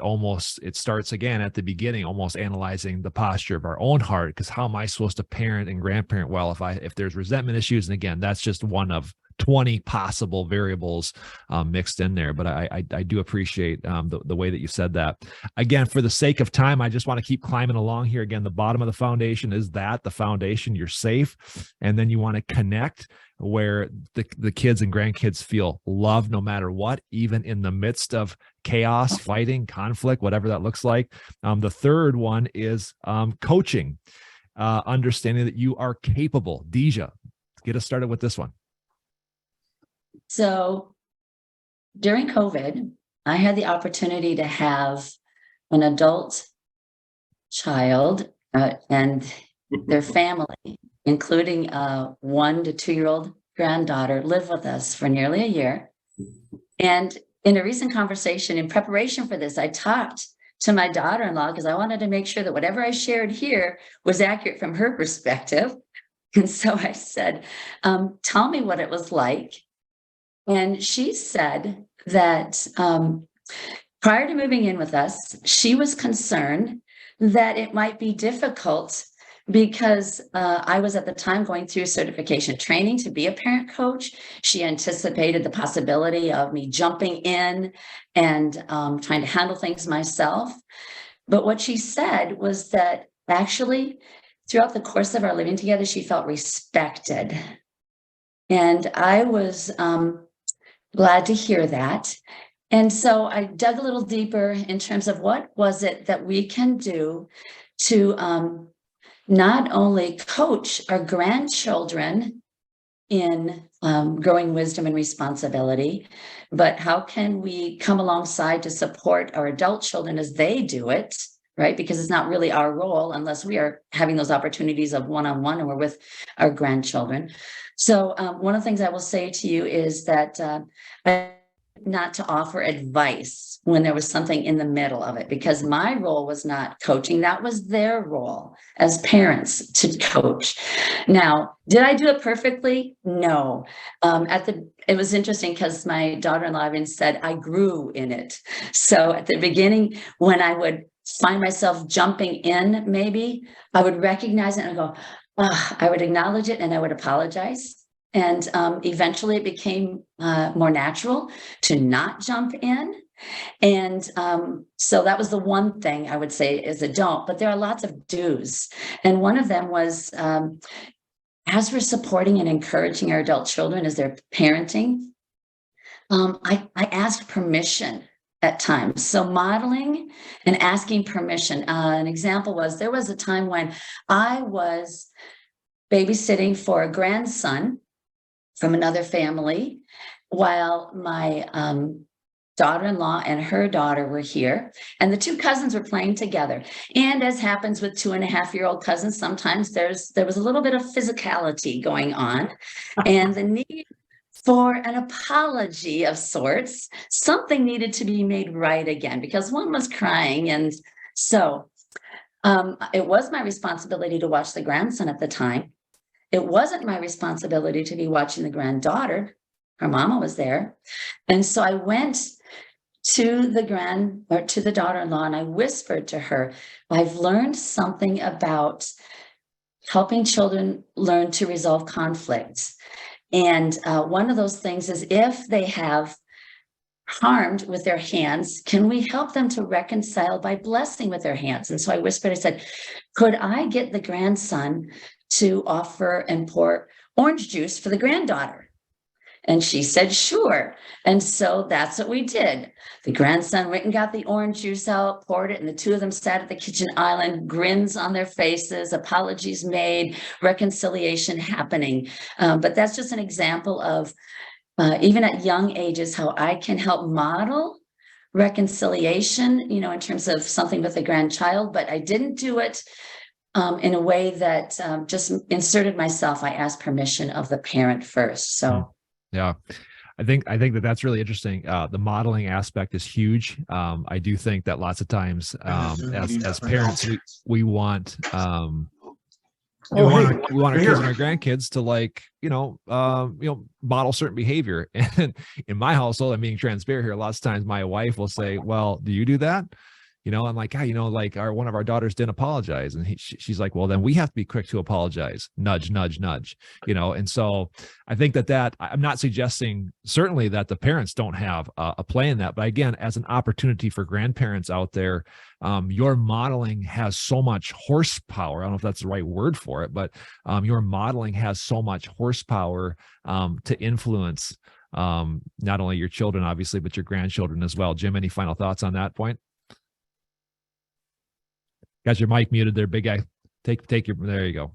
it starts again at the beginning, almost analyzing the posture of our own heart, because how am I supposed to parent and grandparent well if there's resentment issues? And again, that's just one of 20 possible variables mixed in there. But I do appreciate the way that you said that. Again, for the sake of time, I just want to keep climbing along here. Again, the bottom of the foundation is the foundation. You're safe. And then you want to connect where the kids and grandkids feel loved no matter what, even in the midst of chaos, fighting, conflict, whatever that looks like. The third one is coaching, understanding that you are capable. Dijea, get us started with this one. So during COVID, I had the opportunity to have an adult child and their family, including a 1 to 2-year-old granddaughter, live with us for nearly a year. And in a recent conversation in preparation for this, I talked to my daughter-in-law because I wanted to make sure that whatever I shared here was accurate from her perspective. And so I said, tell me what it was like. And she said that prior to moving in with us, she was concerned that it might be difficult because I was at the time going through certification training to be a parent coach. She anticipated the possibility of me jumping in and trying to handle things myself. But what she said was that actually, throughout the course of our living together, she felt respected. And I was glad to hear that. And so I dug a little deeper in terms of what was it that we can do to not only coach our grandchildren in growing wisdom and responsibility, but how can we come alongside to support our adult children as they do it, right? Because it's not really our role unless we are having those opportunities of one-on-one and we're with our grandchildren. So one of the things I will say to you is that not to offer advice when there was something in the middle of it, because my role was not coaching. That was their role as parents to coach. Now, did I do it perfectly? No. It was interesting because my daughter-in-law even said I grew in it. So at the beginning, when I would find myself jumping in, maybe I would recognize it and go, I would acknowledge it and I would apologize. And eventually it became more natural to not jump in. And so that was the one thing I would say is a don't, but there are lots of do's. And one of them was, as we're supporting and encouraging our adult children as they're parenting, I asked permission at times. So modeling and asking permission. An example was, there was a time when I was babysitting for a grandson from another family while my daughter-in-law and her daughter were here, and the two cousins were playing together. And as happens with 2.5-year-old cousins, sometimes there was a little bit of physicality going on, and the need for an apology of sorts. Something needed to be made right again because one was crying, and so it was my responsibility to watch the grandson at the time. It wasn't my responsibility to be watching the granddaughter. Her mama was there. And so I went to the daughter-in-law and I whispered to her, I've learned something about helping children learn to resolve conflicts. And one of those things is if they have harmed with their hands, can we help them to reconcile by blessing with their hands? And so I whispered, I said, could I get the grandson to offer and pour orange juice for the granddaughter? And she said, sure. And so that's what we did. The grandson went and got the orange juice out, poured it, and the two of them sat at the kitchen island, grins on their faces, apologies made, reconciliation happening. But that's just an example of, even at young ages, how I can help model reconciliation, in terms of something with a grandchild, but I didn't do it in a way that just inserted myself. I asked permission of the parent first. So. Yeah, I think that that's really interesting. The modeling aspect is huge. I do think that lots of times, as parents, we want we want our kids and our grandkids to model certain behavior. And in my household, I'm being transparent here. Lots of times, my wife will say, "Well, do you do that?" I'm like, one of our daughters didn't apologize. And she's like, well, then we have to be quick to apologize. Nudge, nudge, nudge, And so I think that I'm not suggesting certainly that the parents don't have a play in that. But again, as an opportunity for grandparents out there, your modeling has so much horsepower. I don't know if that's the right word for it, but your modeling has so much horsepower to influence not only your children, obviously, but your grandchildren as well. Jim, any final thoughts on that point? Got your mic muted there, big guy. Take your, there you go.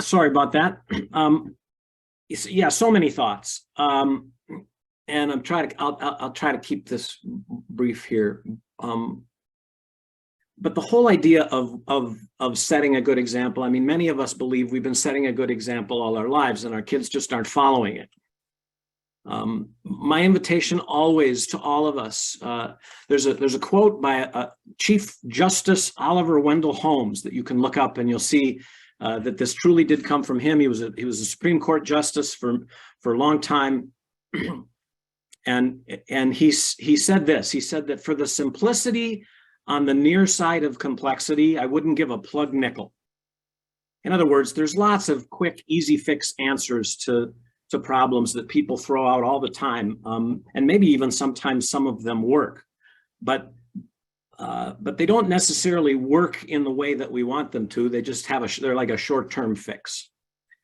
Sorry about that. Yeah, so many thoughts. And I'll try to keep this brief here. But the whole idea of setting a good example, I mean, many of us believe we've been setting a good example all our lives and our kids just aren't following it. My invitation always to all of us, there's a quote by Chief Justice Oliver Wendell Holmes that you can look up and you'll see that this truly did come from him. He was a Supreme Court justice for a long time. And he said this, he said that for the simplicity on the near side of complexity, I wouldn't give a plug nickel. In other words, there's lots of quick, easy fix answers to problems that people throw out all the time, and maybe even sometimes some of them work, but they don't necessarily work in the way that we want them to. They just they're like a short-term fix.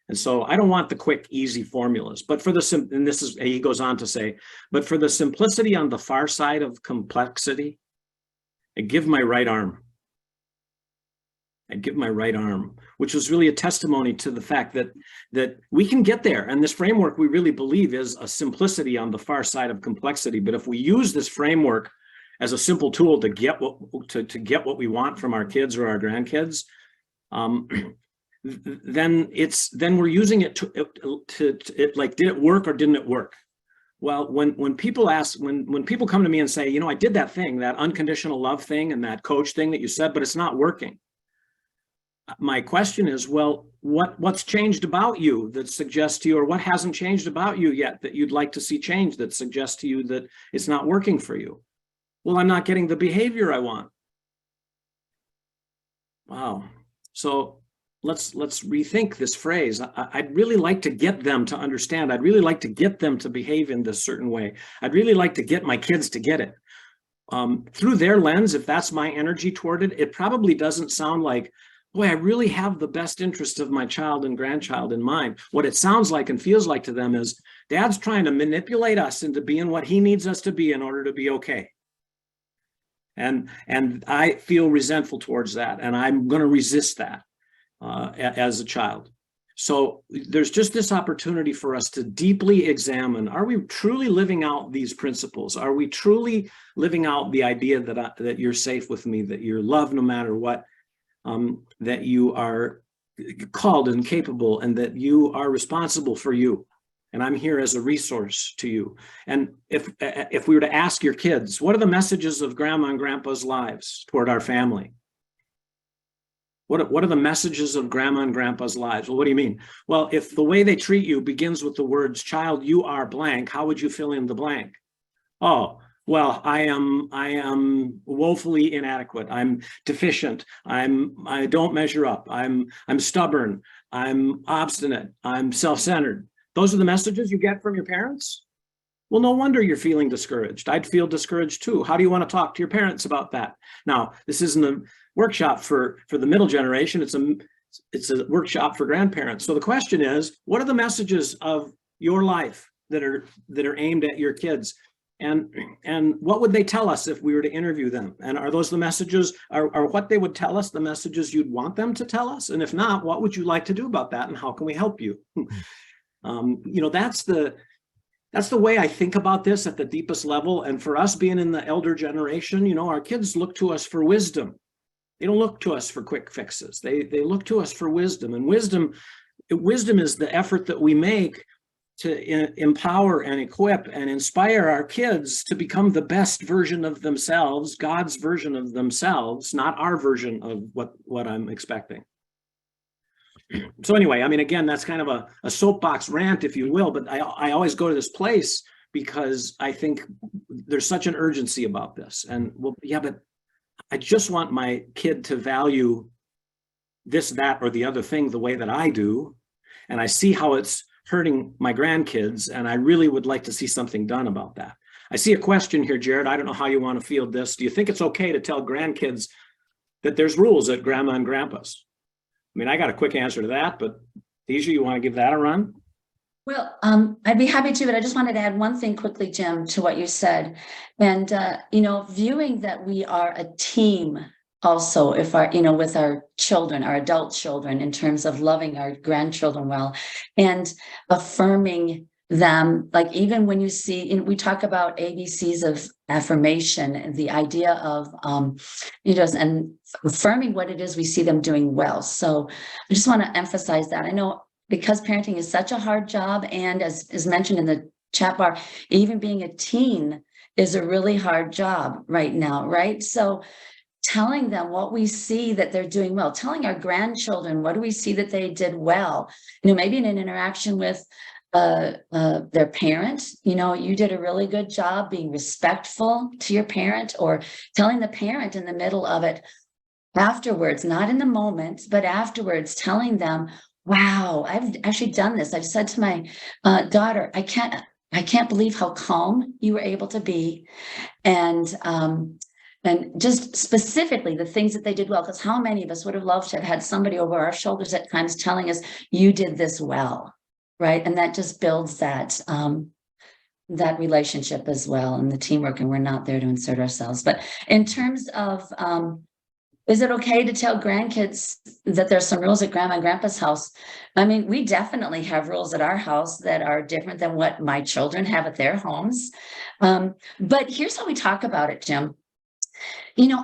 And so I don't want the quick, easy formulas, but and this is, he goes on to say, but for the simplicity on the far side of complexity, I give my right arm. I'd give my right arm, which was really a testimony to the fact that we can get there. And this framework, we really believe, is a simplicity on the far side of complexity. But if we use this framework as a simple tool to get what we want from our kids or our grandkids, then we're using it to like, did it work or didn't it work? Well, when people come to me and say, I did that thing, that unconditional love thing and that coach thing that you said, but it's not working. My question is, well, what's changed about you that suggests to you, or what hasn't changed about you yet that you'd like to see change that suggests to you that it's not working for you? Well, I'm not getting the behavior I want. Wow. So let's rethink this phrase. I'd really like to get them to understand. I'd really like to get them to behave in this certain way. I'd really like to get my kids to get it. Through their lens, if that's my energy toward it, it probably doesn't sound like, boy, I really have the best interest of my child and grandchild in mind. What it sounds like and feels like to them is, Dad's trying to manipulate us into being what he needs us to be in order to be okay. And I feel resentful towards that, and I'm going to resist that as a child. So there's just this opportunity for us to deeply examine, are we truly living out these principles? Are we truly living out the idea that you're safe with me, that you're loved no matter what, that you are called and capable, and that you are responsible for you, and I'm here as a resource to you? And if we were to ask your kids, what are the messages of grandma and grandpa's lives toward our family? What are the messages of grandma and grandpa's lives? Well, what do you mean? Well, if the way they treat you begins with the words, child, you are blank, how would you fill in the blank? Oh, well, I am woefully inadequate. I'm deficient. I don't measure up. I'm stubborn. I'm obstinate. I'm self-centered. Those are the messages you get from your parents? Well, no wonder you're feeling discouraged. I'd feel discouraged too. How do you want to talk to your parents about that? Now, this isn't a workshop for the middle generation. It's a workshop for grandparents. So the question is, what are the messages of your life that are aimed at your kids? And what would they tell us if we were to interview them? And are those the messages, are what they would tell us the messages you'd want them to tell us? And if not, what would you like to do about that? And how can we help you? That's the way I think about this at the deepest level. And for us being in the elder generation, our kids look to us for wisdom. They don't look to us for quick fixes. They look to us for wisdom. And wisdom is the effort that we make to empower and equip and inspire our kids to become the best version of themselves, God's version of themselves, not our version of what I'm expecting. So anyway, I mean, again, that's kind of a soapbox rant, if you will, but I always go to this place because I think there's such an urgency about this. And well, yeah, but I just want my kid to value this, that, or the other thing the way that I do. And I see how it's hurting my grandkids, and I really would like to see something done about that. I see a question here, Jared. I don't know how you want to field this. Do you think it's okay to tell grandkids that there's rules at grandma and grandpa's? I mean, I got a quick answer to that, but Dijea, you want to give that a run? Well, I'd be happy to, but I just wanted to add one thing quickly, Jim, to what you said. And, viewing that we are a team also, if with our children, our adult children, in terms of loving our grandchildren well and affirming them, like even when you see, we talk about ABCs of affirmation, the idea of, and affirming what it is we see them doing well. So I just want to emphasize that. I know because parenting is such a hard job, and as is mentioned in the chat bar, even being a teen is a really hard job right now, right? So telling them what we see that they're doing well, telling our grandchildren what do we see that they did well, maybe in an interaction with their parent, you did a really good job being respectful to your parent, or telling the parent in the middle of it afterwards, not in the moment, but afterwards, telling them, wow, I've actually done this. I've said to my daughter, I can't believe how calm you were able to be. And just specifically the things that they did well, because how many of us would have loved to have had somebody over our shoulders at times telling us, you did this well, right? And that just builds that relationship as well, and the teamwork, and we're not there to insert ourselves. But in terms of, is it okay to tell grandkids that there's some rules at grandma and grandpa's house? I mean, we definitely have rules at our house that are different than what my children have at their homes. But here's how we talk about it, Jim.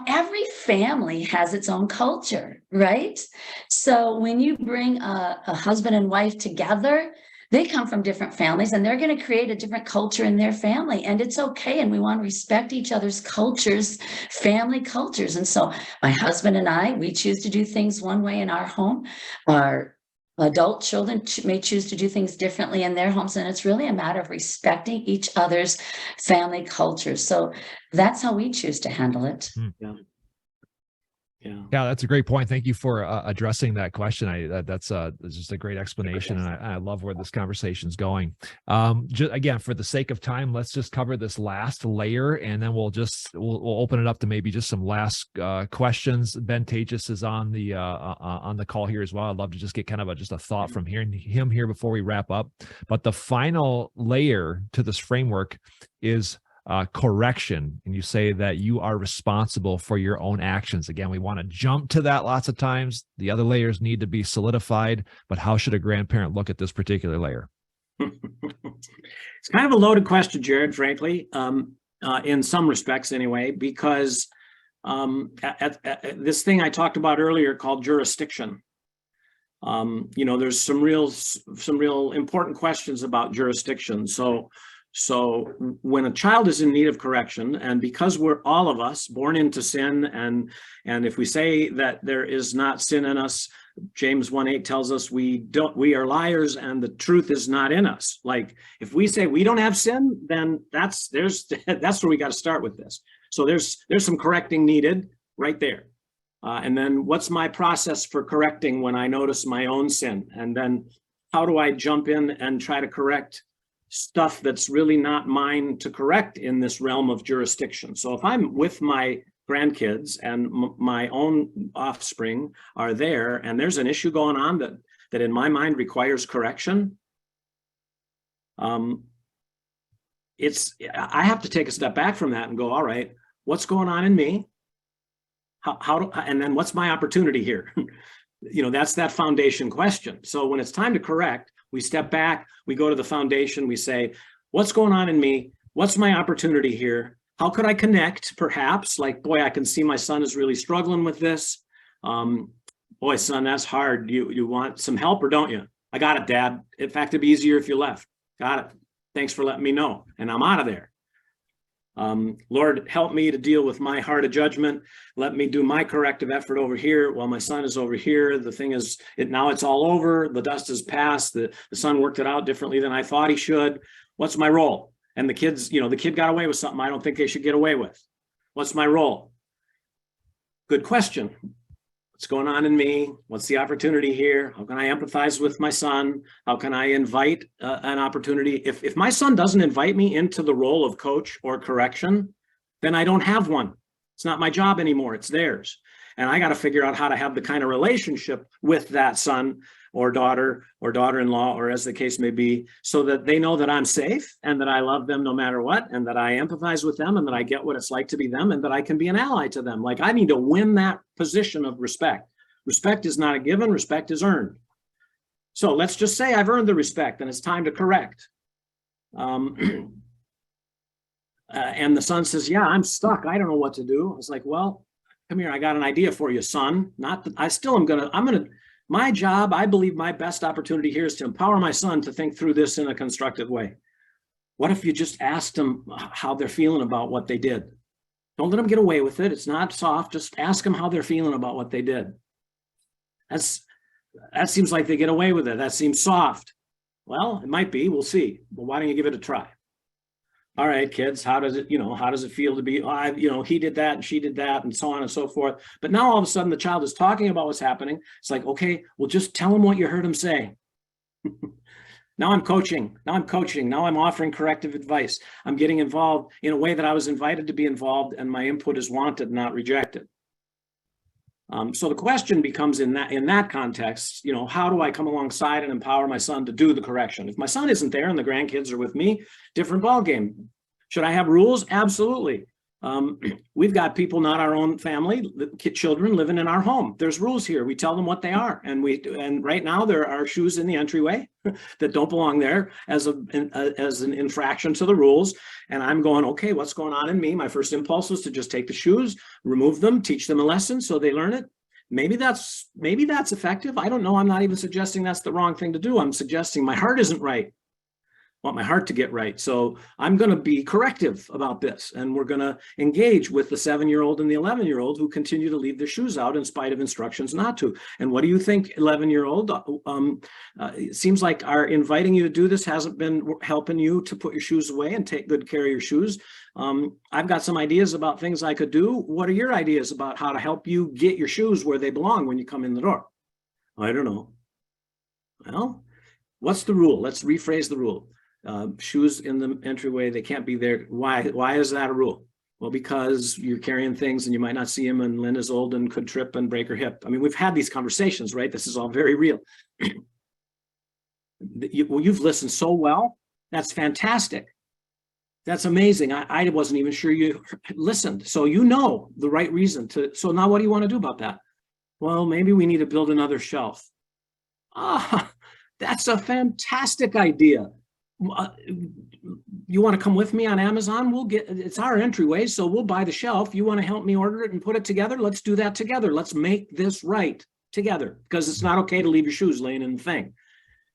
Every family has its own culture, right? So when you bring a husband and wife together, they come from different families, and they're going to create a different culture in their family. And it's okay. And we want to respect each other's cultures, family cultures. And so my husband and I, we choose to do things one way in our home. Our adult children may choose to do things differently in their homes. And it's really a matter of respecting each other's family cultures. So that's how we choose to handle it. Yeah, that's a great point. Thank you for addressing that question. That's just a great explanation, and I love where this conversation is going. Again, for the sake of time, let's just cover this last layer, and then we'll open it up to maybe just some last questions. Ben Tages is on the call here as well. I'd love to just get kind of just a thought from hearing him here before we wrap up. But the final layer to this framework is correction, and you say that you are responsible for your own actions. Again, we want to jump to that lots of times. The other layers need to be solidified, but how should a grandparent look at this particular layer? It's kind of a loaded question, Jared, frankly, in some respects anyway, because at this thing I talked about earlier called jurisdiction, there's some real important questions about jurisdiction. So when a child is in need of correction, and because we're all of us born into sin, and if we say that there is not sin in us, James 1:8 tells us we are liars and the truth is not in us. Like if we say we don't have sin, then that's where we got to start with this. So there's some correcting needed right there. And then what's my process for correcting when I notice my own sin? And then how do I jump in and try to correct stuff that's really not mine to correct in this realm of jurisdiction? So if I'm with my grandkids and my own offspring are there, and there's an issue going on that in my mind requires correction, I have to take a step back from that and go, all right, what's going on in me? And then what's my opportunity here? That's that foundation question. So when it's time to correct, we step back, we go to the foundation, we say, what's going on in me? What's my opportunity here? How could I connect, perhaps? Like, boy, I can see my son is really struggling with this. Boy, son, that's hard. You want some help or don't you? I got it, Dad. In fact, it'd be easier if you left. Got it. Thanks for letting me know. And I'm out of there. Lord, help me to deal with my heart of judgment. Let me do my corrective effort over here while my son is over here. The thing is, now it's all over. The dust has passed. The son worked it out differently than I thought he should. What's my role? And the kid got away with something I don't think they should get away with. What's my role? Good question. What's going on in me? What's the opportunity here? How can I empathize with my son? How can I invite an opportunity? If my son doesn't invite me into the role of coach or correction, then I don't have one. It's not my job anymore. It's theirs. And I got to figure out how to have the kind of relationship with that son or daughter-in-law, or as the case may be, so that they know that I'm safe and that I love them no matter what, and that I empathize with them and that I get what it's like to be them and that I can be an ally to them. Like I need to win that position of respect. Respect is not a given, respect is earned. So let's just say I've earned the respect and it's time to correct. And the son says, yeah, I'm stuck. I don't know what to do. I was like, well, come here. I got an idea for you, son. My job, I believe my best opportunity here is to empower my son to think through this in a constructive way. What if you just asked them how they're feeling about what they did? Don't let them get away with it. It's not soft. Just ask them how they're feeling about what they did. That seems like they get away with it. That seems soft. Well, it might be. We'll see. But why don't you give it a try? All right, kids, how does it feel to be, he did that and she did that and so on and so forth. But now all of a sudden the child is talking about what's happening. It's like, okay, well, just tell them what you heard him say. Now I'm coaching. Now I'm offering corrective advice. I'm getting involved in a way that I was invited to be involved, and my input is wanted, not rejected. So the question becomes in that context, how do I come alongside and empower my son to do the correction? If my son isn't there and the grandkids are with me, different ballgame. Should I have rules? Absolutely. We've got people, not our own family, children living in our home. There's rules here. We tell them what they are. And right now there are shoes in the entryway that don't belong there as an infraction to the rules. And I'm going, okay, what's going on in me? My first impulse was to just take the shoes, remove them, teach them a lesson so they learn it. Maybe that's effective. I don't know. I'm not even suggesting that's the wrong thing to do. I'm suggesting my heart isn't right. I want my heart to get right. So I'm going to be corrective about this. And we're going to engage with the 7-year-old and the 11-year-old who continue to leave their shoes out in spite of instructions not to. And what do you think, 11-year-old? It seems like our inviting you to do this hasn't been helping you to put your shoes away and take good care of your shoes. I've got some ideas about things I could do. What are your ideas about how to help you get your shoes where they belong when you come in the door? I don't know. Well, what's the rule? Let's rephrase the rule. Shoes in the entryway, they can't be there. Why is that a rule? Well, because you're carrying things and you might not see them, and Lynn is old and could trip and break her hip. I mean, we've had these conversations, right? This is all very real. You've listened so well. That's fantastic. That's amazing. I wasn't even sure you listened. So you know the right reason to. So now what do you want to do about that? Well, maybe we need to build another shelf. Ah, that's a fantastic idea. You want to come with me on Amazon? It's our entryway, so we'll buy the shelf. You want to help me order it and put it together? Let's do that together. Let's make this right together, because it's not okay to leave your shoes laying in the thing.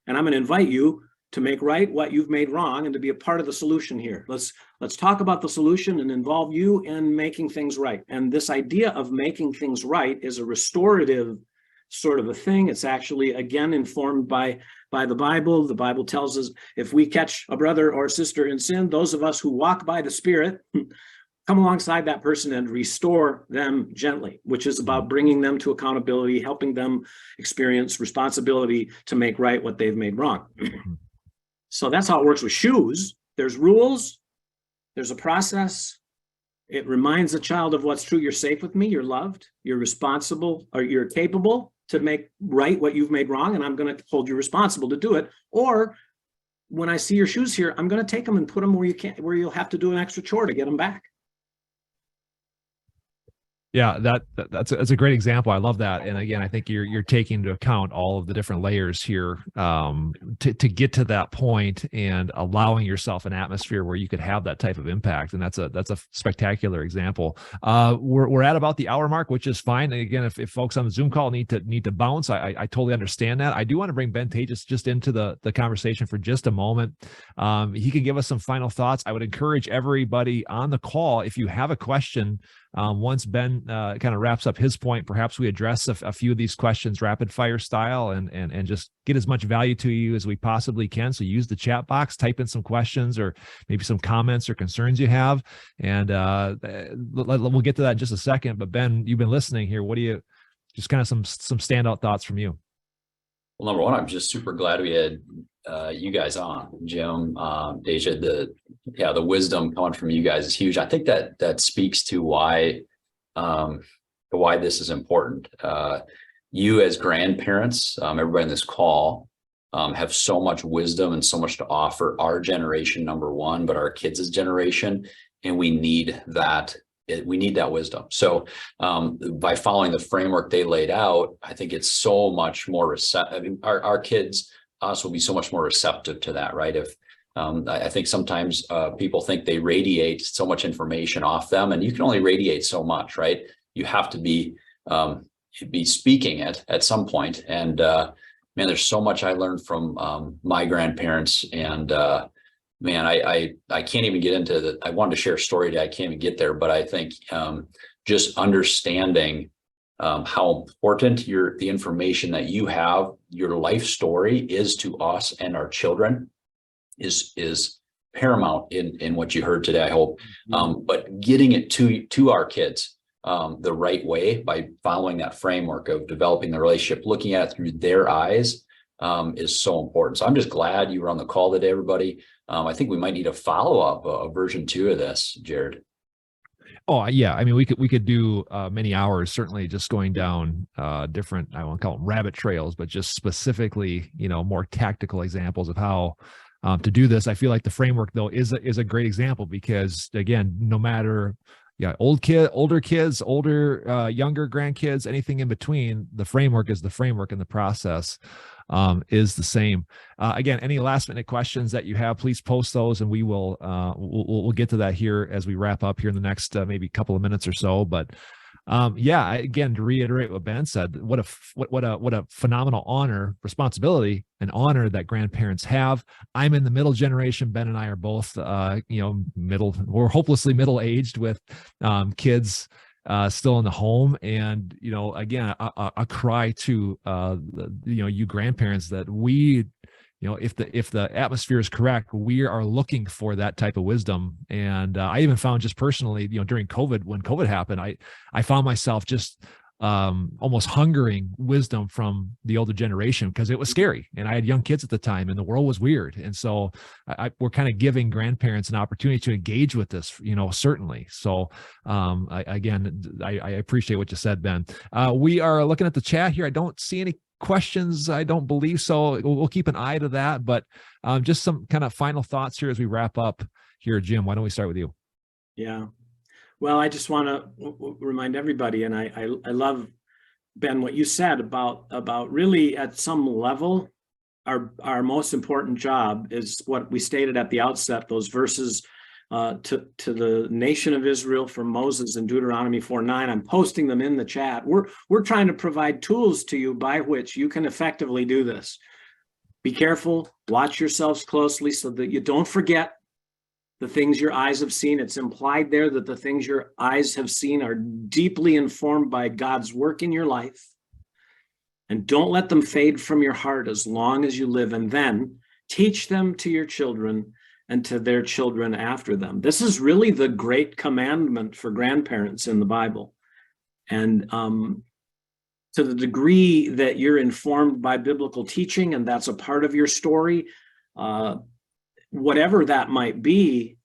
And I'm going to invite you to make right what you've made wrong and to be a part of the solution here. Let's talk about the solution and involve you in making things right. And this idea of making things right is a restorative sort of a thing. It's actually, again, informed by the Bible. The Bible tells us if we catch a brother or sister in sin, those of us who walk by the Spirit come alongside that person and restore them gently, which is about bringing them to accountability, helping them experience responsibility to make right what they've made wrong. So that's how it works with shoes. There's rules, there's a process. It reminds the child of what's true. You're safe with me, you're loved, you're responsible, or you're capable to make right what you've made wrong, and I'm going to hold you responsible to do it. Or when I see your shoes here, I'm going to take them and put them where you'll have to do an extra chore to get them back. Yeah, that's a great example. I love that. And again, I think you're taking into account all of the different layers here to get to that point and allowing yourself an atmosphere where you could have that type of impact. And that's a spectacular example. We're at about the hour mark, which is fine. And again, if folks on the Zoom call need to bounce, I totally understand that. I do want to bring Ben Tejas just into the conversation for just a moment. He can give us some final thoughts. I would encourage everybody on the call, if you have a question, once Ben kind of wraps up his point, perhaps we address a few of these questions rapid fire style and just get as much value to you as we possibly can. So use the chat box, type in some questions or maybe some comments or concerns you have. And we'll get to that in just a second. But Ben, you've been listening here. What do you, just kind of some standout thoughts from you? Well, number one, I'm just super glad we had you guys on, Jim, Dijea. The wisdom coming from you guys is huge. I think that speaks to why this is important. You as grandparents, everybody in this call, have so much wisdom and so much to offer our generation, number one, but our kids' generation, and we need that. We need that wisdom. So by following the framework they laid out, I think it's so much more receptive. I mean, our kids, us, will be so much more receptive to that, right? If I think sometimes people think they radiate so much information off them, and you can only radiate so much, right? You have to be speaking it at some point. And man, there's so much I learned from my grandparents, and man, I can't even get into the, I wanted to share a story today. I can't even get there, but I think just understanding how important the information that you have, your life story is to us and our children is paramount in what you heard today, I hope. But getting it to our kids the right way by following that framework of developing the relationship, looking at it through their eyes is so important. So I'm just glad you were on the call today, everybody. I think we might need a follow-up, a version 2 of this, Jared. Oh yeah, I mean, we could do many hours, certainly just going down different, I won't call them rabbit trails, but just specifically, more tactical examples of how to do this. I feel like the framework though is a great example, because again, no matter older kids, younger grandkids, anything in between, the framework is the framework, and the process is the same. Again, any last minute questions that you have, please post those, and we will we'll get to that here as we wrap up here in the next maybe couple of minutes or so. But again, to reiterate what Ben said, what a phenomenal honor, responsibility, and honor that grandparents have. I'm in the middle generation. Ben and I are both we're hopelessly middle-aged with kids still in the home. And, again, a cry to, you grandparents that we, if the atmosphere is correct, we are looking for that type of wisdom. And I even found just personally, during COVID, when COVID happened, I found myself just almost hungering wisdom from the older generation, because it was scary, and I had young kids at the time, and the world was weird. And so we're kind of giving grandparents an opportunity to engage with this, certainly. So I appreciate what you said, Ben. We are looking at the chat here. I don't see any questions. I don't believe so. We'll keep an eye to that, but just some kind of final thoughts here as we wrap up here. Jim, why don't we start with you? Yeah. Well, I just want to remind everybody, and I love, Ben, what you said about really at some level, our most important job is what we stated at the outset, those verses to the nation of Israel from Moses in Deuteronomy 4:9. I'm posting them in the chat. We're trying to provide tools to you by which you can effectively do this. Be careful, watch yourselves closely so that you don't forget the things your eyes have seen. It's implied there that the things your eyes have seen are deeply informed by God's work in your life. And don't let them fade from your heart as long as you live. And then teach them to your children and to their children after them. This is really the great commandment for grandparents in the Bible. And to the degree that you're informed by biblical teaching, and that's a part of your story, whatever that might be,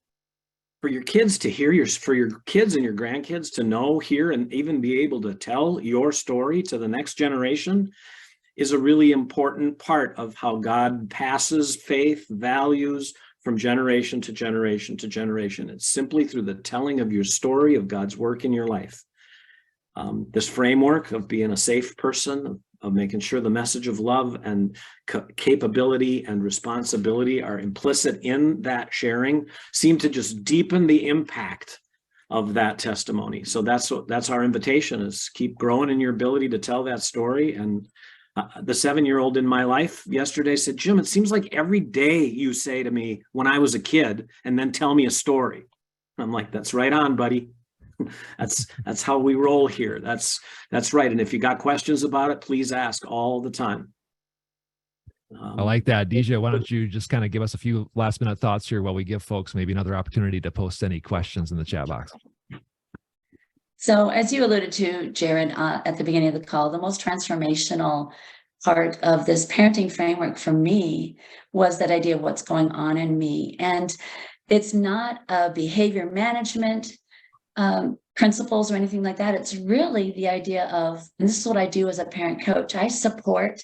for your kids to hear for your kids and your grandkids to know, hear, and even be able to tell your story to the next generation is a really important part of how God passes faith, values from generation to generation to generation. It's simply through the telling of your story of God's work in your life. This framework of being a safe person, of making sure the message of love and capability and responsibility are implicit in that sharing, seem to just deepen the impact of that testimony. So that's our invitation, is keep growing in your ability to tell that story. And the 7-year-old in my life yesterday said, Jim, it seems like every day you say to me when I was a kid and then tell me a story. I'm like, that's right on, buddy. That's how we roll here. That's right. And if you got questions about it, please ask all the time. I like that. Dijea, why don't you just kind of give us a few last minute thoughts here while we give folks maybe another opportunity to post any questions in the chat box. So as you alluded to, Jared, at the beginning of the call, the most transformational part of this parenting framework for me was that idea of what's going on in me. And it's not a behavior management principles or anything like that. It's really the idea of, and this is what I do as a parent coach, I support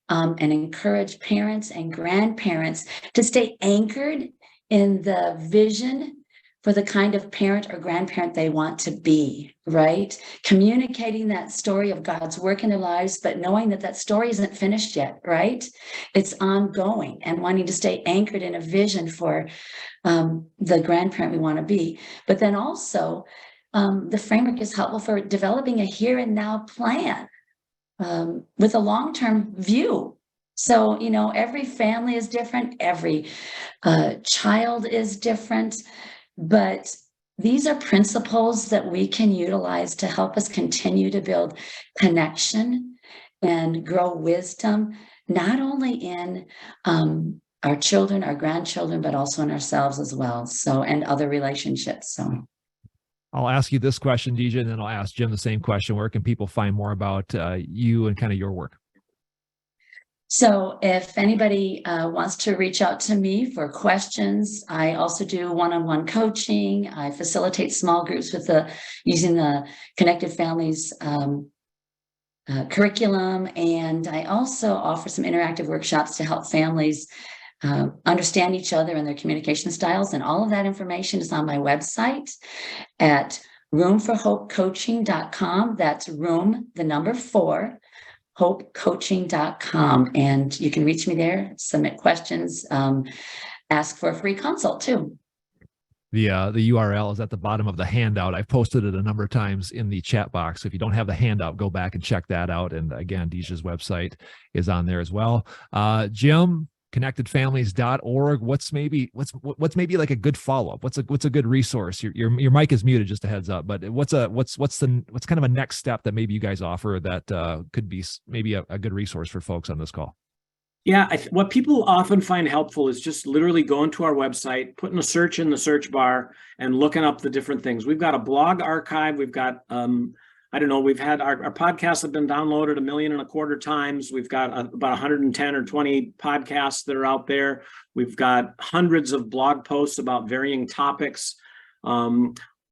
and encourage parents and grandparents to stay anchored in the vision for the kind of parent or grandparent they want to be, right? Communicating that story of God's work in their lives, but knowing that that story isn't finished yet, right? It's ongoing, and wanting to stay anchored in a vision for the grandparent we want to be. But then also, the framework is helpful for developing a here and now plan with a long-term view. So, every family is different, every child is different, but these are principles that we can utilize to help us continue to build connection and grow wisdom, not only in our children, our grandchildren, but also in ourselves as well. So, and other relationships. So I'll ask you this question, Dijea, and then I'll ask Jim the same question. Where can people find more about you and kind of your work? So if anybody wants to reach out to me for questions, I also do one-on-one coaching. I facilitate small groups with using the Connected Families curriculum. And I also offer some interactive workshops to help families understand each other and their communication styles. And all of that information is on my website at roomforhopecoaching.com. That's room, the number 4, hopecoaching.com. And you can reach me there, submit questions, ask for a free consult too. The URL is at the bottom of the handout. I've posted it a number of times in the chat box. So if you don't have the handout, go back and check that out. And again, Dijea's website is on there as well. Jim, connectedfamilies.org. What's maybe like a good follow-up? What's a good resource? Your mic is muted, just a heads up, but what's kind of a next step that maybe you guys offer that could be maybe a good resource for folks on this call? Yeah, what people often find helpful is just literally going to our website, putting a search in the search bar and looking up the different things. We've got a blog archive. We've got, we've had our podcasts have been downloaded 1.25 million times. We've got about 110 or 20 podcasts that are out there. We've got hundreds of blog posts about varying topics,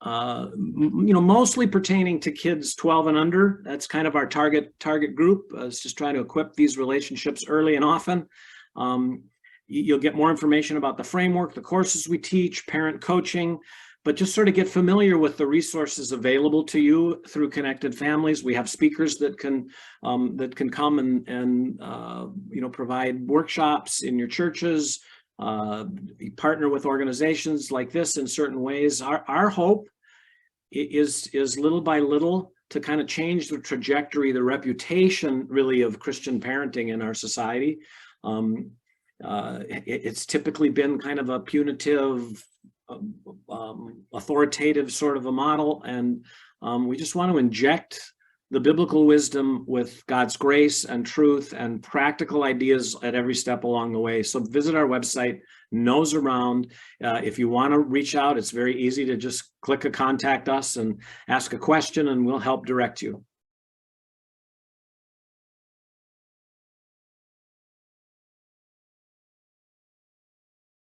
mostly pertaining to kids 12 and under. That's kind of our target group. It's just trying to equip these relationships early and often. You'll get more information about the framework, the courses we teach, parent coaching, but just sort of get familiar with the resources available to you through Connected Families. We have speakers that can come and provide workshops in your churches, partner with organizations like this in certain ways. Our hope is little by little to kind of change the trajectory, the reputation really of Christian parenting in our society. It's typically been kind of a punitive, authoritative sort of a model, and we just want to inject the biblical wisdom with God's grace and truth and practical ideas at every step along the way. So visit our website, Nose Around. If you want to reach out, it's very easy to just click a contact us and ask a question, and we'll help direct you.